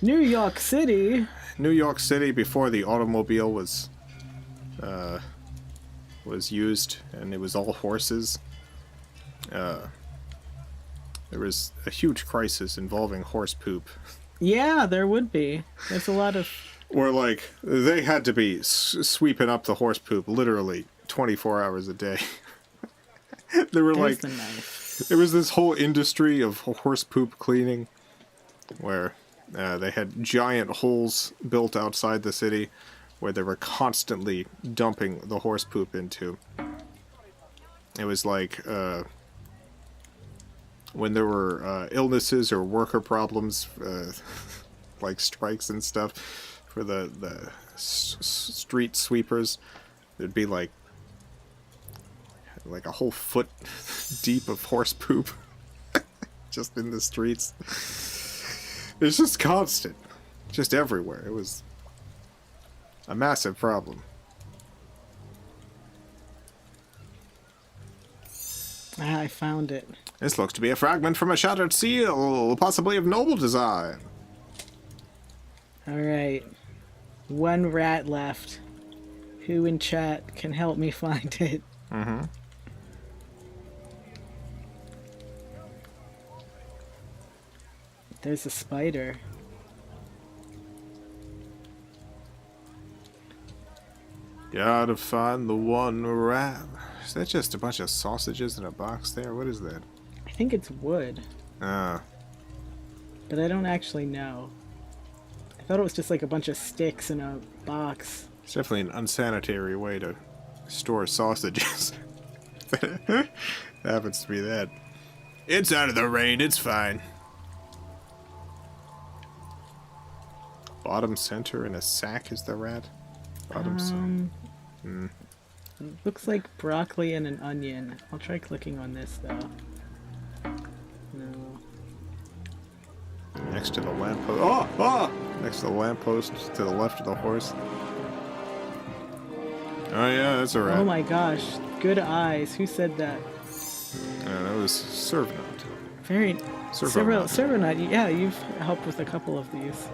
New York City? New York City before the automobile was used and it was all horses. There was a huge crisis involving horse poop. Yeah, there would be. There's a lot of... Where, like, they had to be sweeping up the horse poop literally 24 hours a day. They were There's like... the knife. There was this whole industry of horse poop cleaning where they had giant holes built outside the city where they were constantly dumping the horse poop into. It was like when there were illnesses or worker problems, like strikes and stuff for the street sweepers, there'd be like a whole foot deep of horse poop just in the streets. It's just constant, just everywhere. It was a massive problem. Ah, I found it. This looks to be a fragment from a shattered seal, possibly of noble design. Alright. 1 rat left. who in chat can help me find it. Mm-hmm. There's a spider. Gotta find the one rat. Is that just a bunch of sausages in a box there? What is that? I think it's wood, Ah. but I don't actually know. I thought it was just like a bunch of sticks in a box. It's definitely an unsanitary way to store sausages. It happens to be that. It's out of the rain, it's fine. Bottom center in a sack is the rat? Bottom center. It looks like broccoli and an onion. I'll try clicking on this though. No. Next to the lamppost. Oh! Oh! Next to the lamppost, to the left of the horse. Oh yeah, that's a rat. Oh my gosh, good eyes. Who said that? That was Servant. Very Servonut. Servonut. Yeah, you've helped with a couple of these.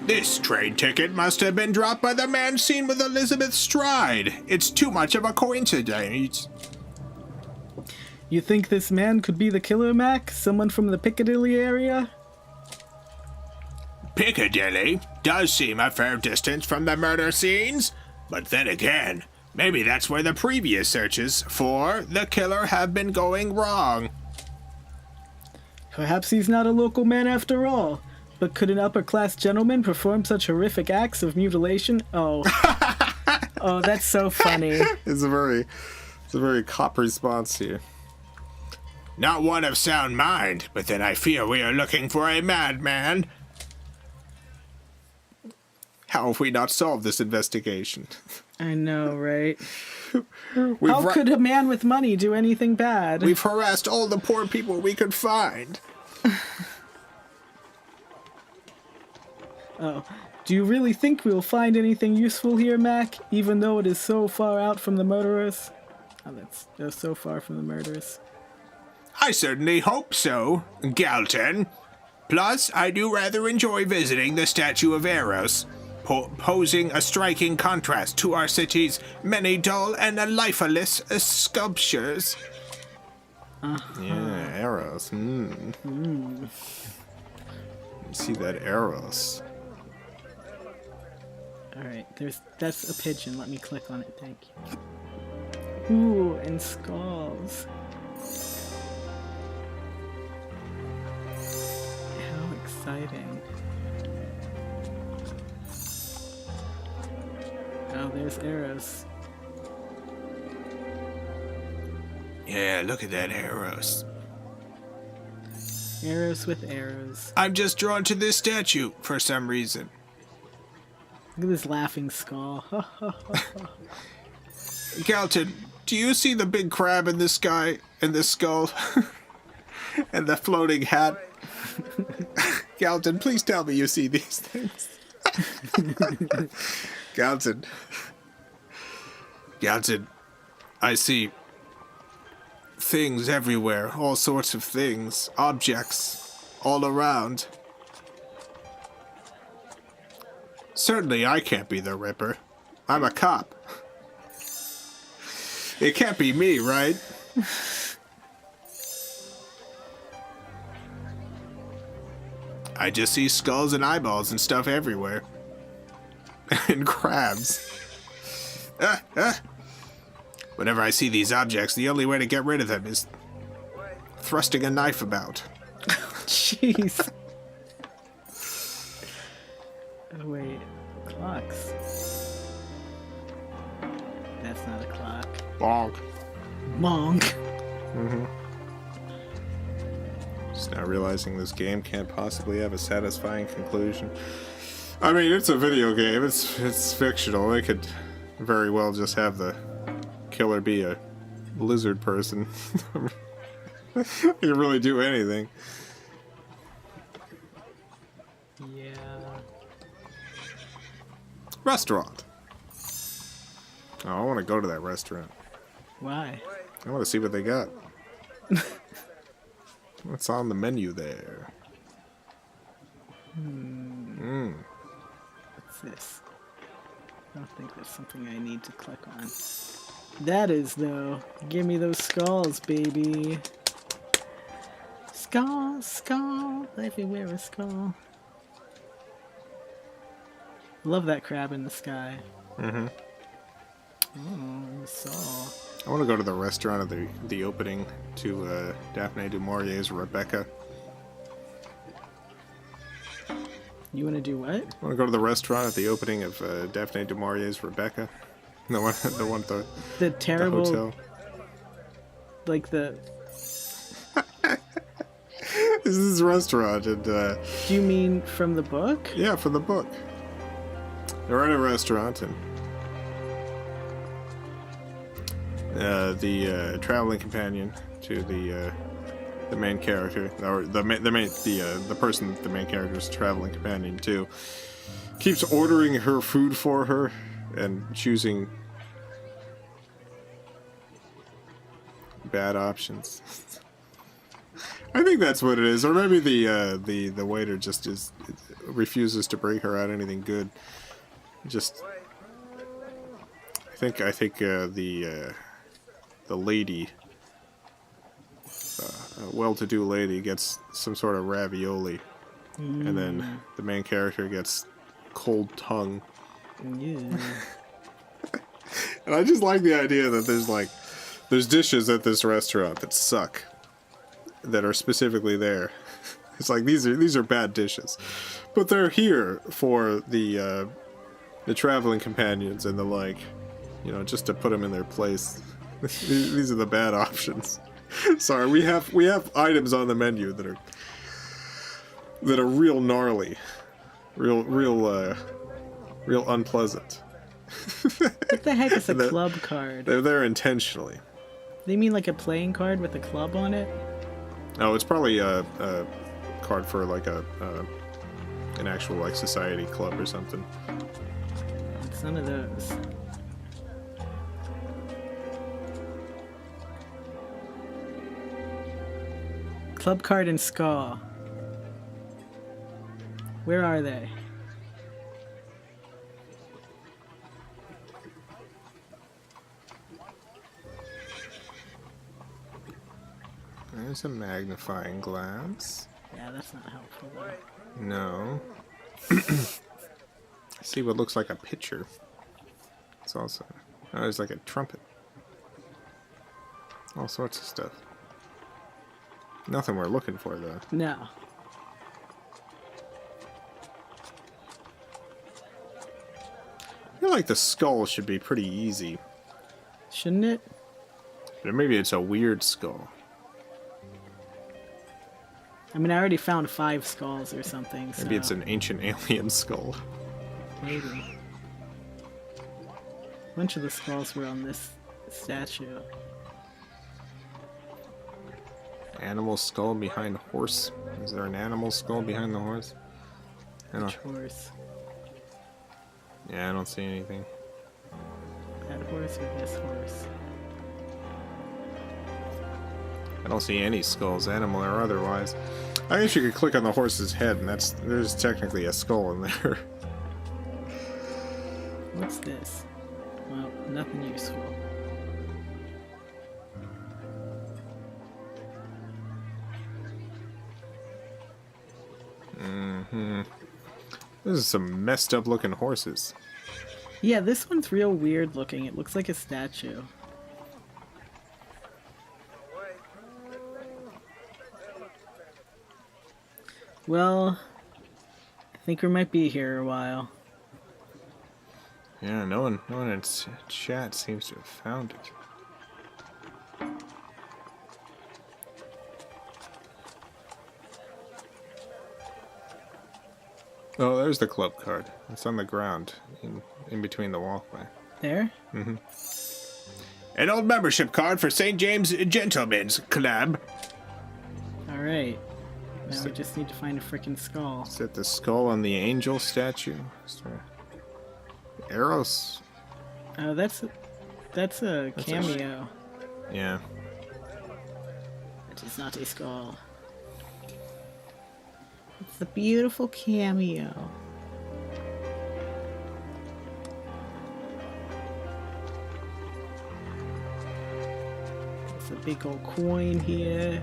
This train ticket must have been dropped by the man seen with Elizabeth Stride. It's too much of a coincidence. You think this man could be the killer, Mac? Someone from the Piccadilly area? Piccadilly does seem a fair distance from the murder scenes, but then again, maybe that's where the previous searches for the killer have been going wrong. Perhaps he's not a local man after all. But could an upper-class gentleman perform such horrific acts of mutilation? Oh. Oh, that's so funny. It's a very cop response here. Not one of sound mind, but then I fear we are looking for a madman. How have we not solved this investigation? I know, right? We've How could a man with money do anything bad? We've harassed all the poor people we could find. Oh. Do you really think we'll find anything useful here, Mac? Even though it is so far out from the murderers? Oh, that's so far from the murderers. I certainly hope so, Galton. Plus, I do rather enjoy visiting the statue of Eros, posing a striking contrast to our city's many dull and lifeless sculptures. Yeah, arrows. See that arrows. Alright, that's a pigeon. Let me click on it, thank you. Ooh, and skulls. How exciting. Oh, there's arrows. Yeah, look at that Eros. Arrows with arrows. I'm just drawn to this statue for some reason. Look at this laughing skull. Galton, do you see the big crab in the sky and the skull? And the floating hat? Galton, please tell me you see these things. Galton. Galton, I see things everywhere, all sorts of things, objects, all around. Certainly I can't be the Ripper. I'm a cop. It can't be me, right? I just see skulls and eyeballs and stuff everywhere. And crabs. Whenever I see these objects, the only way to get rid of them is thrusting a knife about. Jeez. Oh, wait. Clocks. That's not a clock. Bonk. Monk. Just now realizing this game can't possibly have a satisfying conclusion. I mean, it's a video game. It's fictional. They could very well just have the killer be a lizard person. You can really do anything. Yeah. Restaurant. Oh, I want to go to that restaurant. Why? I want to see what they got. What's on the menu there? What's this? I don't think there's something I need to click on. That is, though. Give me those skulls, baby. Skull, skull. Everywhere a skull. Love that crab in the sky. Mm-hmm. Oh, I saw. I want to go to the restaurant of the opening to Daphne du Maurier's Rebecca. You want to do what? I want to go to the restaurant at the opening of Daphne du Maurier's Rebecca. The one at The terrible, the hotel. like the. This is a restaurant, and Do you mean from the book? yeah, from the book. They're at a restaurant, and the traveling companion to the main character, or the person the main character's traveling companion to, keeps ordering her food for her and choosing bad options. I think that's what it is, or maybe the waiter just refuses to bring her out anything good. Just, I think the lady, a well-to-do lady, gets some sort of ravioli, and then the main character gets cold tongue. Yeah. And I just like the idea that there's dishes at this restaurant that suck, that are specifically there. It's like these are bad dishes, but they're here for the traveling companions and the like, just to put them in their place. These are the bad options. Sorry, we have items on the menu that are real gnarly, real unpleasant. What the heck is a club card? They're there intentionally. They mean like a playing card with a club on it? No, it's probably a card for like an actual like society club or something. It's none of those. Club card and ska. Where are they? There's a magnifying glass. Yeah, that's not helpful though. No. See what looks like a pitcher. It's also... Oh, there's like a trumpet. All sorts of stuff. Nothing we're looking for, though. No. I feel like the skull should be pretty easy. Shouldn't it? But maybe it's a weird skull. I mean, I already found 5 skulls or something, so... Maybe it's an ancient alien skull. Maybe. A bunch of the skulls were on this statue. Animal skull behind horse. Is there an animal skull behind the horse? I don't... Which horse? Yeah, I don't see anything. That horse or this horse? I don't see any skulls, animal or otherwise. I guess you could click on the horse's head, and there's technically a skull in there. What's this? Well, nothing useful. This is some messed up looking horses. Yeah, this one's real weird looking. It looks like a statue. Well, I think we might be here a while. Yeah, no one in chat seems to have found it. Oh, there's the club card. It's on the ground, in between the walkway. There? Mm-hmm. An old membership card for St. James Gentlemen's Club. Alright. Now we just need to find a frickin' skull. Is that the skull on the angel statue? Is there... Eros? Oh, that's a cameo. Yeah. It is not a skull. It's a beautiful cameo. It's a big old coin here.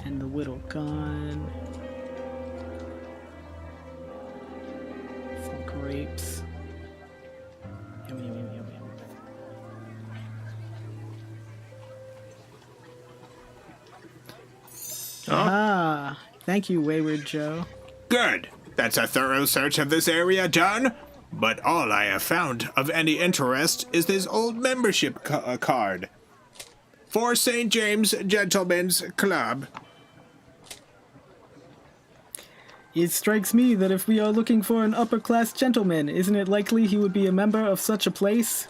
And the whittle gun. Some grapes. Yum, yum, yum, yum, yum. Ah, thank you, Wayward Joe. Good. That's a thorough search of this area done. But all I have found of any interest is this old membership card. For St. James Gentlemen's Club. It strikes me that if we are looking for an upper-class gentleman, isn't it likely he would be a member of such a place?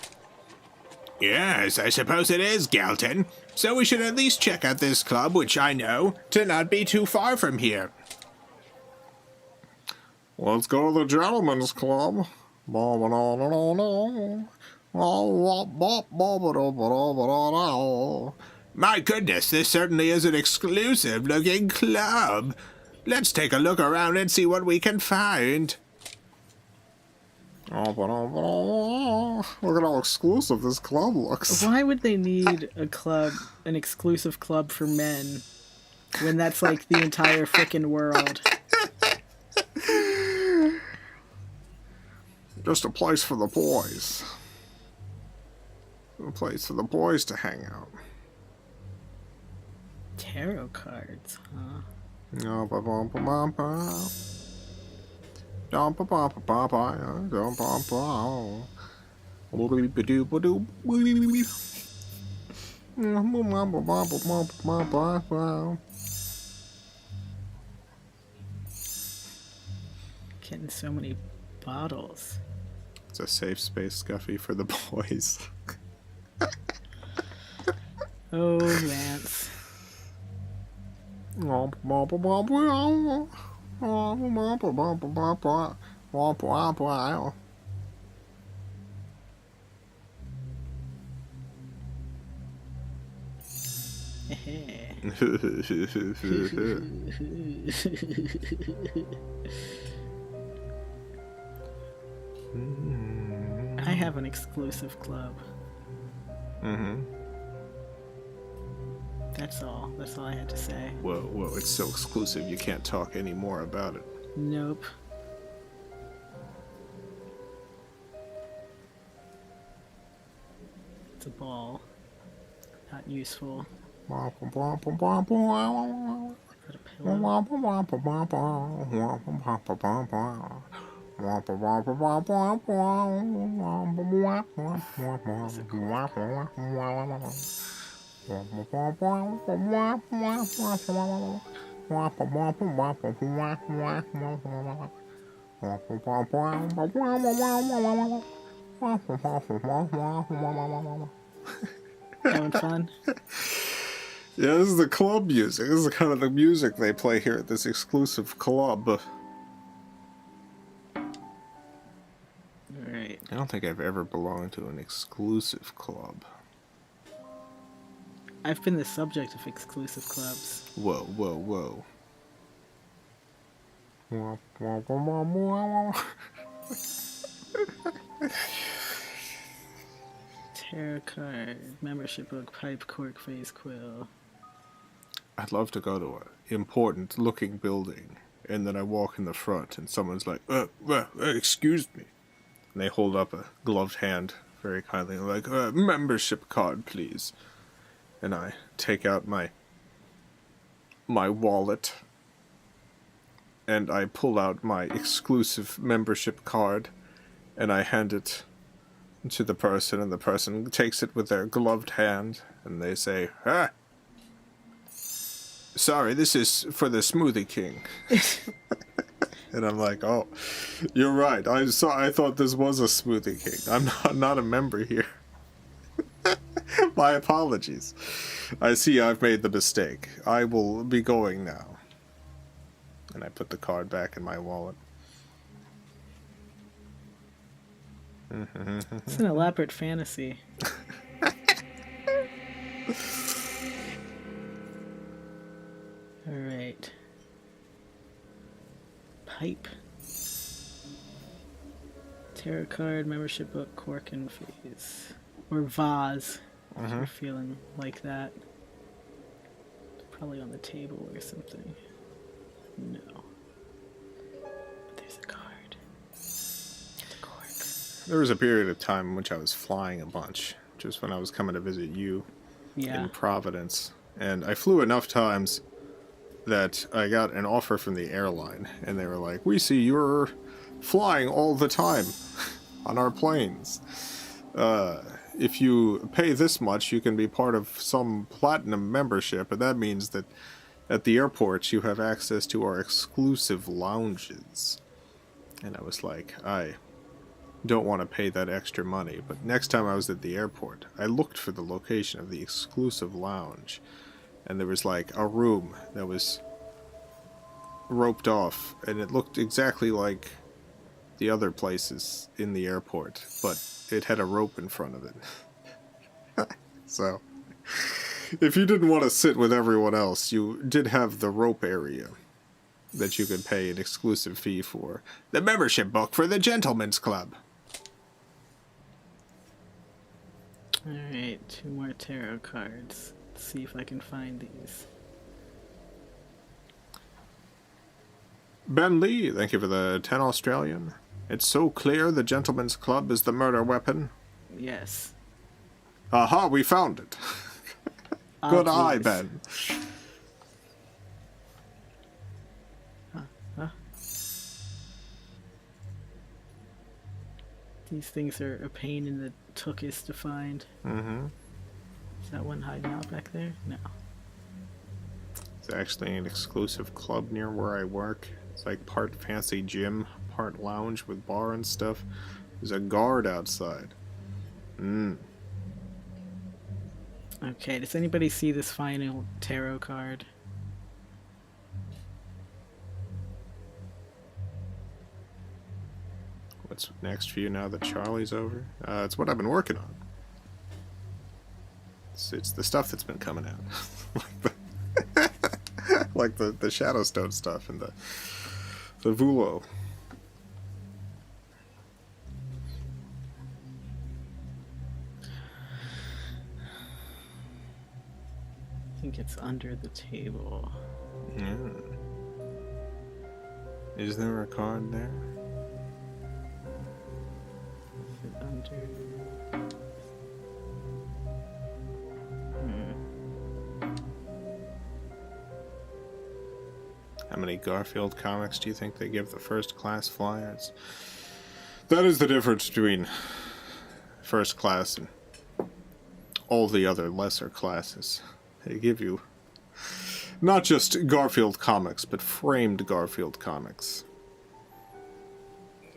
Yes, I suppose it is, Galton. So we should at least check out this club, which I know to not be too far from here. Let's go to the gentleman's club. My goodness, this certainly is an exclusive-looking club. Let's take a look around and see what we can find. Look at how exclusive this club looks. Why would they need a club, an exclusive club for men, when that's like the entire frickin' world? Just a place for the boys. A place for the boys to hang out. Tarot cards, huh? Getting so many bottles. It's a safe space, Scuffy, for the boys. Oh, Lance. I have an exclusive club. Mm-hmm. That's all. That's all I had to say. Whoa, it's so exclusive you can't talk any more about it. Nope. It's a ball. Not useful. Is that a pillow? Having fun? Yeah, this is the club music. This is kind of the music they play here at this exclusive club. Alright. I don't think I've ever belonged to an exclusive club. I've been the subject of exclusive clubs. Whoa. Tarot card, membership book, pipe, cork, face, quill. I'd love to go to an important looking building, and then I walk in the front, and someone's like, excuse me. And they hold up a gloved hand very kindly, like, membership card, please. And I take out my wallet, and I pull out my exclusive membership card, and I hand it to the person, and the person takes it with their gloved hand, and they say, sorry, this is for the Smoothie King. And I'm like, oh, you're right. I thought this was a Smoothie King. I'm not a member here. My apologies. I see I've made the mistake. I will be going now. And I put the card back in my wallet. It's an elaborate fantasy. Alright. Pipe. Tarot card, membership book, cork and vase. Or vase. If you're feeling like that. Probably on the table or something. No. But there's a card. The cork. There was a period of time in which I was flying a bunch, just when I was coming to visit you Yeah. in Providence. And I flew enough times that I got an offer from the airline, and they were like, "We see you're flying all the time on our planes. If you pay this much, you can be part of some platinum membership, and that means that at the airports you have access to our exclusive lounges." And I was like, I don't want to pay that extra money. But next time I was at the airport, I looked for the location of the exclusive lounge, and there was like a room that was roped off, and it looked exactly like the other places in the airport, but it had a rope in front of it. So, if you didn't want to sit with everyone else, you did have the rope area that you could pay an exclusive fee for. The membership book for the Gentlemen's Club. Alright, 2 more tarot cards. Let's see if I can find these. Ben Lee, thank you for the 10 Australian. It's so clear the Gentlemen's Club is the murder weapon. Yes. Aha, we found it. Good eye, Obvious. Ben. These things are a pain in the tuchus to find. Mm-hmm. Is that one hiding out back there? No. It's actually an exclusive club near where I work. It's like part fancy gym, part lounge with bar and stuff. There's a guard outside. Okay, does anybody see this final tarot card? What's next for you now that Charlie's over? It's what I've been working on. It's the stuff that's been coming out. Like the Shadowstone stuff and the Vulo. I think it's under the table. Yeah. Is there a card there? Is it under? How many Garfield comics do you think they give the first class flyers? That is the difference between first class and all the other lesser classes. They give you not just Garfield comics, but framed Garfield comics.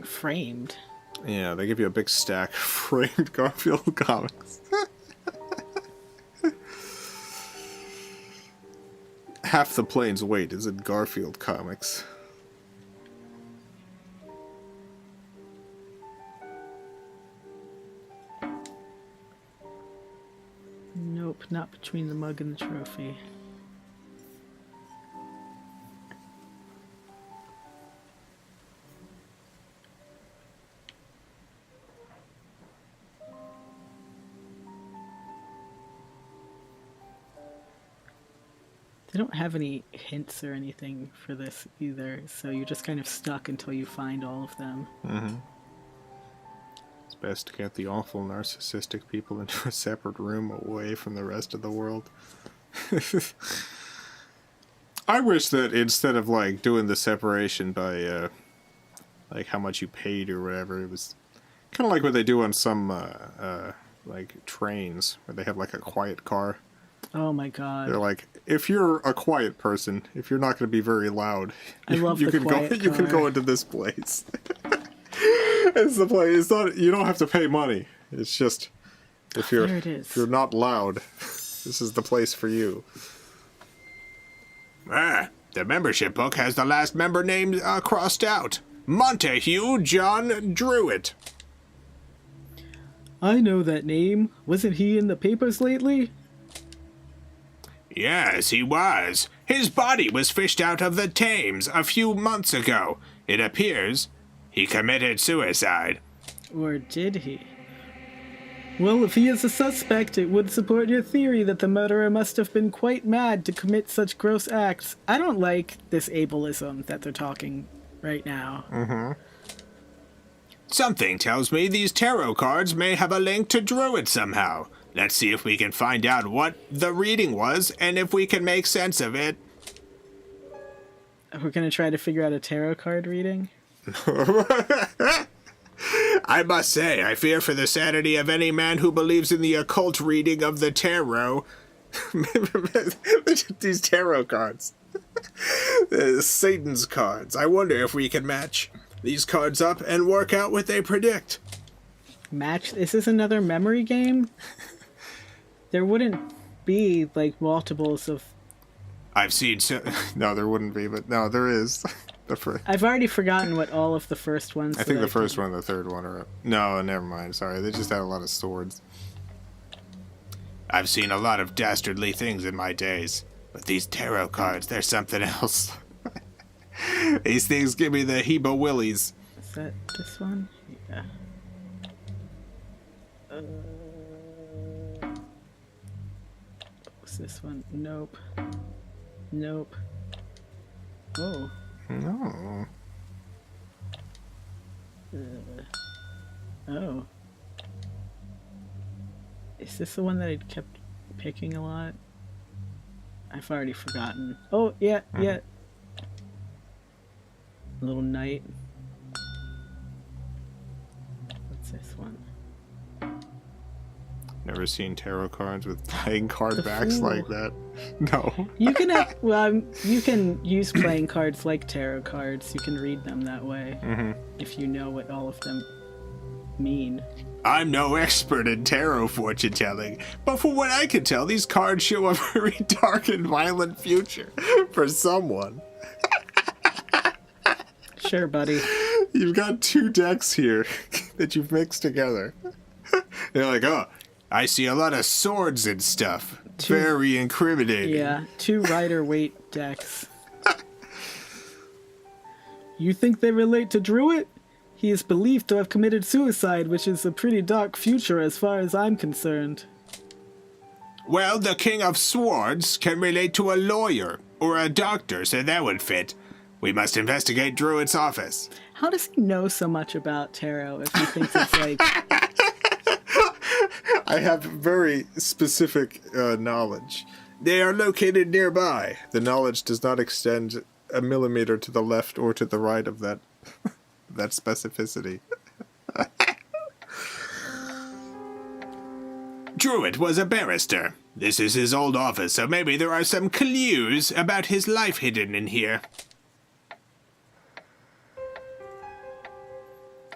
Framed? Yeah, they give you a big stack of framed Garfield comics. Half the plane's weight is in Garfield comics. Nope, not between the mug and the trophy. They don't have any hints or anything for this either, so you're just kind of stuck until you find all of them. Mm-hmm. It's best to get the awful narcissistic people into a separate room away from the rest of the world. I wish that instead of like doing the separation by like how much you paid or whatever, it was kind of like what they do on some like trains where they have like a quiet car. Oh my god. They're like, if you're a quiet person, if you're not going to be very loud, I love you the can quiet you can car. go into this place. It's the place. It's not. You don't have to pay money. It's just if you're There it is. if you're not loud, this is the place for you. The membership book has the last member name crossed out. Montague John Druitt. I know that name. Wasn't he in the papers lately? Yes, he was. His body was fished out of the Thames a few months ago. It appears he committed suicide. Or did he? Well, if he is a suspect, it would support your theory that the murderer must have been quite mad to commit such gross acts. I don't like this ableism that they're talking right now. Mm-hmm. Something tells me these tarot cards may have a link to Druid somehow. Let's see if we can find out what the reading was and if we can make sense of it. We're gonna try to figure out a tarot card reading? I must say, I fear for the sanity of any man who believes in the occult reading of the tarot. These tarot cards. Satan's cards. I wonder if we can match these cards up and work out what they predict. Match? Is this another memory game? There wouldn't be, like, multiples of... I've seen No, there wouldn't be, but no, there is. I've already forgotten what all of the first ones... I think the first one and the third one are up. No, never mind. Sorry, they just had a lot of swords. I've seen a lot of dastardly things in my days, but these tarot cards, they're something else. These things give me the Hebo-Willies. Is that this one? Yeah. What's this one? Nope. Nope. Oh. No. Oh. Is this the one that I kept picking a lot? I've already forgotten. Oh, yeah, yeah. Little knight. What's this one? Never seen tarot cards with playing card backs like that. No. You can have, well, you can use playing cards like tarot cards. You can read them that way if you know what all of them mean. I'm no expert in tarot fortune telling, but from what I can tell, these cards show a very dark and violent future for someone. Sure, buddy. You've got two decks here that you've mixed together. They're like, oh, I see a lot of swords and stuff. Very incriminating. Yeah, 2 Rider-Waite decks. You think they relate to Druid? He is believed to have committed suicide, which is a pretty dark future as far as I'm concerned. Well, the King of Swords can relate to a lawyer or a doctor, so that would fit. We must investigate Druid's office. How does he know so much about tarot if he thinks it's like... I have very specific knowledge. They are located nearby. The knowledge does not extend a millimeter to the left or to the right of that that specificity. Druid was a barrister. This is his old office, so maybe there are some clues about his life hidden in here.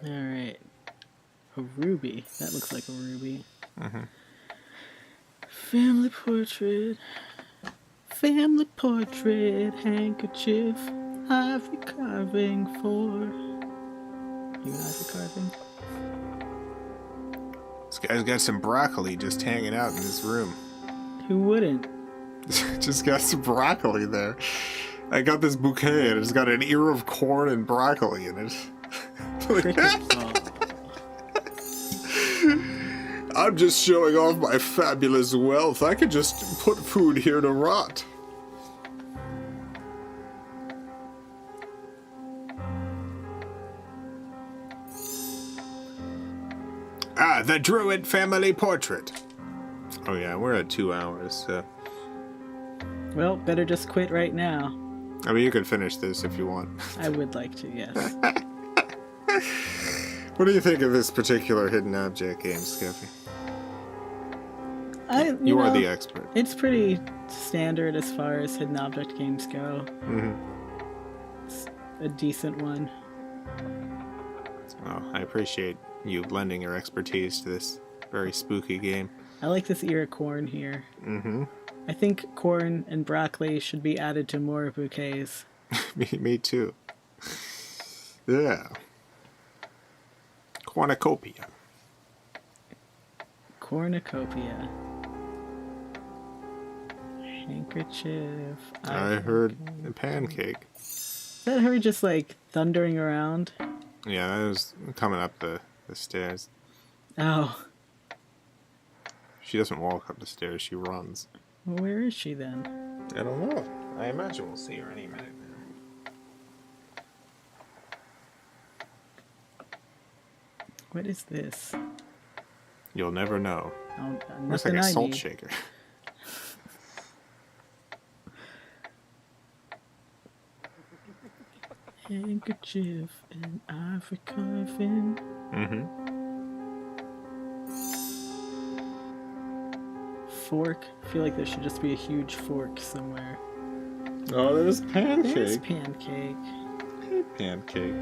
Alright. A ruby. That looks like a ruby. Family portrait. Family portrait. Handkerchief. Ivory carving for... You ivory carving? This guy's got some broccoli just hanging out in his room. Who wouldn't? Just got some broccoli there. I got this bouquet and it's got an ear of corn and broccoli in it. Cricket ball. I'm just showing off my fabulous wealth. I could just put food here to rot. Ah, the Druid family portrait. Oh yeah, we're at 2 hours, so... Well, better just quit right now. I mean, you could finish this if you want. I would like to, yes. What do you think of this particular hidden object game, Scuffy? You are the expert. It's pretty standard as far as hidden object games go. It's a decent one. Well, I appreciate you lending your expertise to this very spooky game. I like this ear of corn here. I think corn and broccoli should be added to more bouquets. Me too. Yeah. Cornucopia. Cornucopia. Handkerchief. I heard a pancake. Is that her just like thundering around? Yeah, that was coming up the stairs. Oh. She doesn't walk up the stairs, she runs. Well, where is she then? I don't know. I imagine we'll see her any minute now. What is this? You'll never know. Oh, Looks like nothing a I salt need. shaker. Handkerchief and ivory carving. Fork. I feel like there should just be a huge fork somewhere. Oh, there's There's pancake. pancake. Pancake.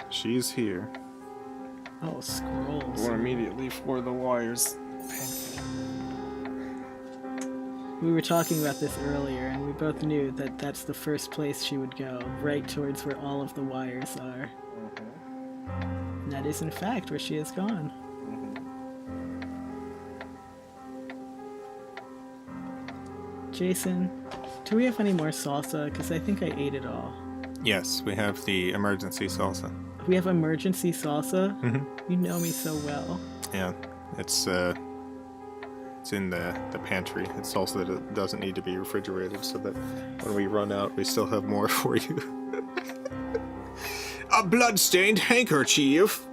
She's here. Oh, scrolls. We're immediately for the wires. We were talking about this earlier, and we both knew that that's the first place she would go, right towards where all of the wires are. And that is, in fact, where she has gone. Jason, do we have any more salsa? Because I think I ate it all. Yes, we have the emergency salsa. We have emergency salsa? Mm-hmm. You know me so well. Yeah, it's in the pantry. It's salsa that doesn't need to be refrigerated, so that when we run out, we still have more for you. A blood-stained handkerchief.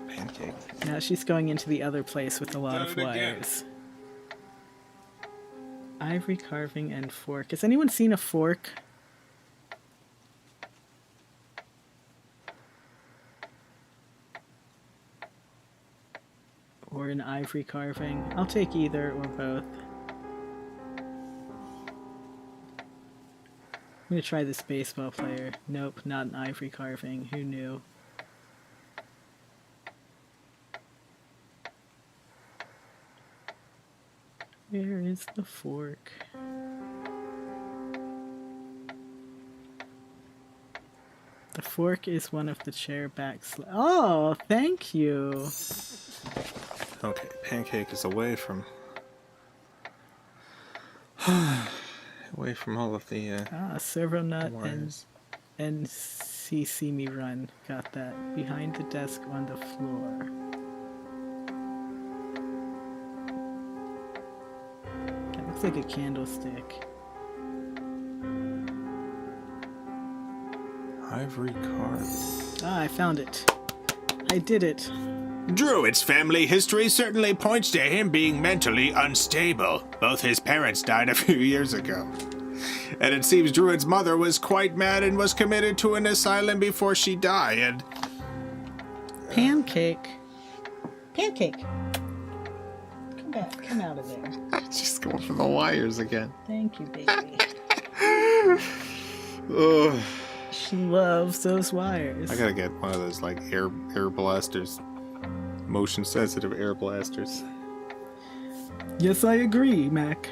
Pancake. Now she's going into the other place with a lot Done of it again. wires. Ivory carving and fork. Has anyone seen a fork? Or an ivory carving? I'll take either or both. I'm gonna try this baseball player. Nope, not an ivory carving. Who knew? Where is the fork? The fork is one of the chair backs. Oh, thank you. Okay, pancake is away from all of the Servo nut wires. and see me run. Got that. Behind the desk on the floor. That looks like a candlestick. Ivory carving. I found it. I did it. Druid's family history certainly points to him being mentally unstable. Both his parents died a few years ago. And it seems Druid's mother was quite mad and was committed to an asylum before she died, and Pancake. Pancake. Come back. Come out of there. She's going for the wires again. Thank you, baby. Ugh. She loves those wires. I gotta get one of those like air blasters, motion sensitive air blasters. Yes, I agree, Mac.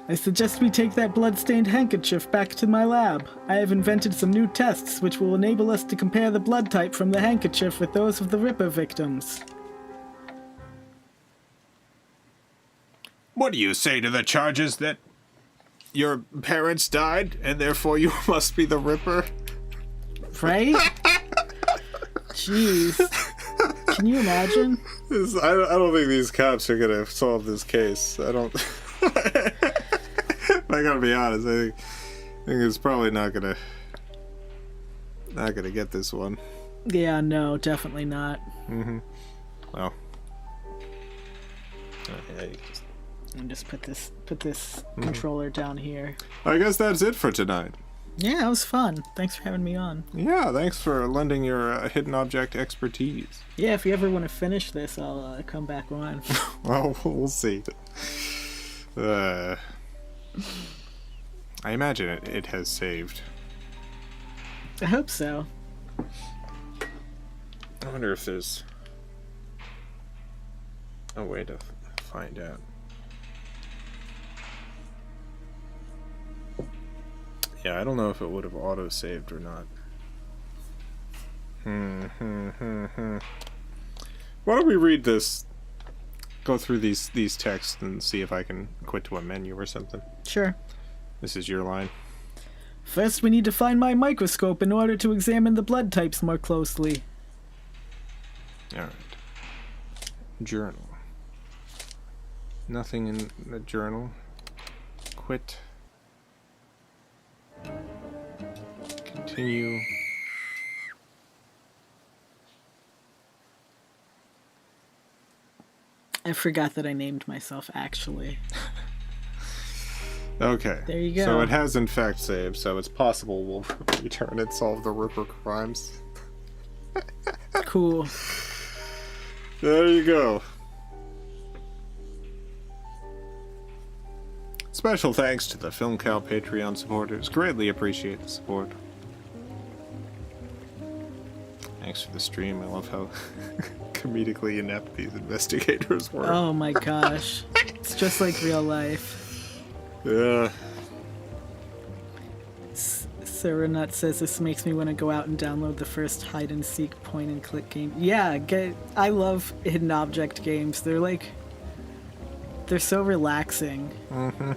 I suggest we take that blood-stained handkerchief back to my lab. I have invented some new tests which will enable us to compare the blood type from the handkerchief with those of the Ripper victims. what do you say to the charges that your parents died, and therefore you must be the Ripper? Right? Jeez. Can you imagine? I don't think these cops are gonna solve this case. I don't. I gotta be honest. I think it's probably not gonna get this one. Yeah, no, definitely not. Well. Yeah, And just put this controller down here. I guess that's it for tonight. Yeah, it was fun. Thanks for having me on. Yeah, thanks for lending your hidden object expertise. Yeah, if you ever want to finish this, I'll come back on. Well, we'll see. I imagine it has saved. I hope so. I wonder if there's a way to find out. Yeah, I don't know if it would have auto-saved or not. Why don't we read this? Go through these texts and see if I can quit to a menu or something. Sure. This is your line. First, we need to find my microscope in order to examine the blood types more closely. Alright. Journal. Nothing in the journal. Quit. Continue. I forgot that I named myself, actually. Okay. There you go. So it has in fact saved, so it's possible we'll return and solve the Ripper crimes. Cool. There you go. Special thanks to the FilmCow Patreon supporters. Greatly appreciate the support. Thanks for the stream. I love how comedically inept these investigators were. Oh my gosh. It's just like real life. Yeah. Sarah Nut says this makes me want to go out and download the first hide-and-seek point-and-click game. Yeah, I love hidden object games. They're so relaxing. Mm-hmm.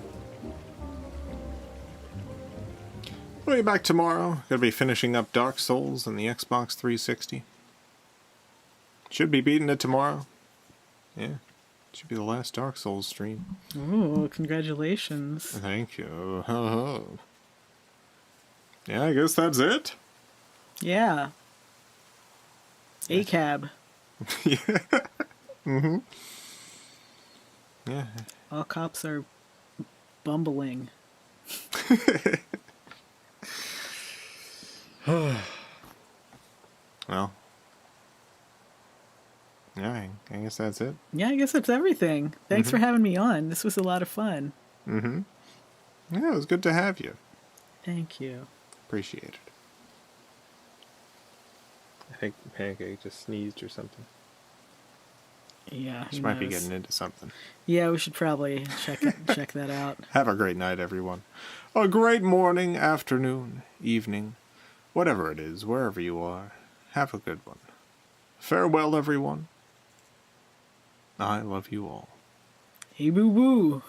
We'll be back tomorrow. Gonna be finishing up Dark Souls and the Xbox 360. Should be beating it tomorrow. Yeah. Should be the last Dark Souls stream. Oh, congratulations. Thank you. Yeah, I guess that's it. Yeah. ACAB. Yeah. Mm-hmm. Yeah. All cops are bumbling. Well. Yeah, I guess that's it. Yeah, I guess that's everything. Thanks for having me on. This was a lot of fun. Mm-hmm. Yeah, it was good to have you. Thank you. Appreciate it. I think Pancake just sneezed or something. Yeah, She might be getting into something. Yeah, we should probably check that out. Have a great night, everyone. A great morning, afternoon, evening, whatever it is, wherever you are. Have a good one. Farewell, everyone. I love you all. Hey, boo boo.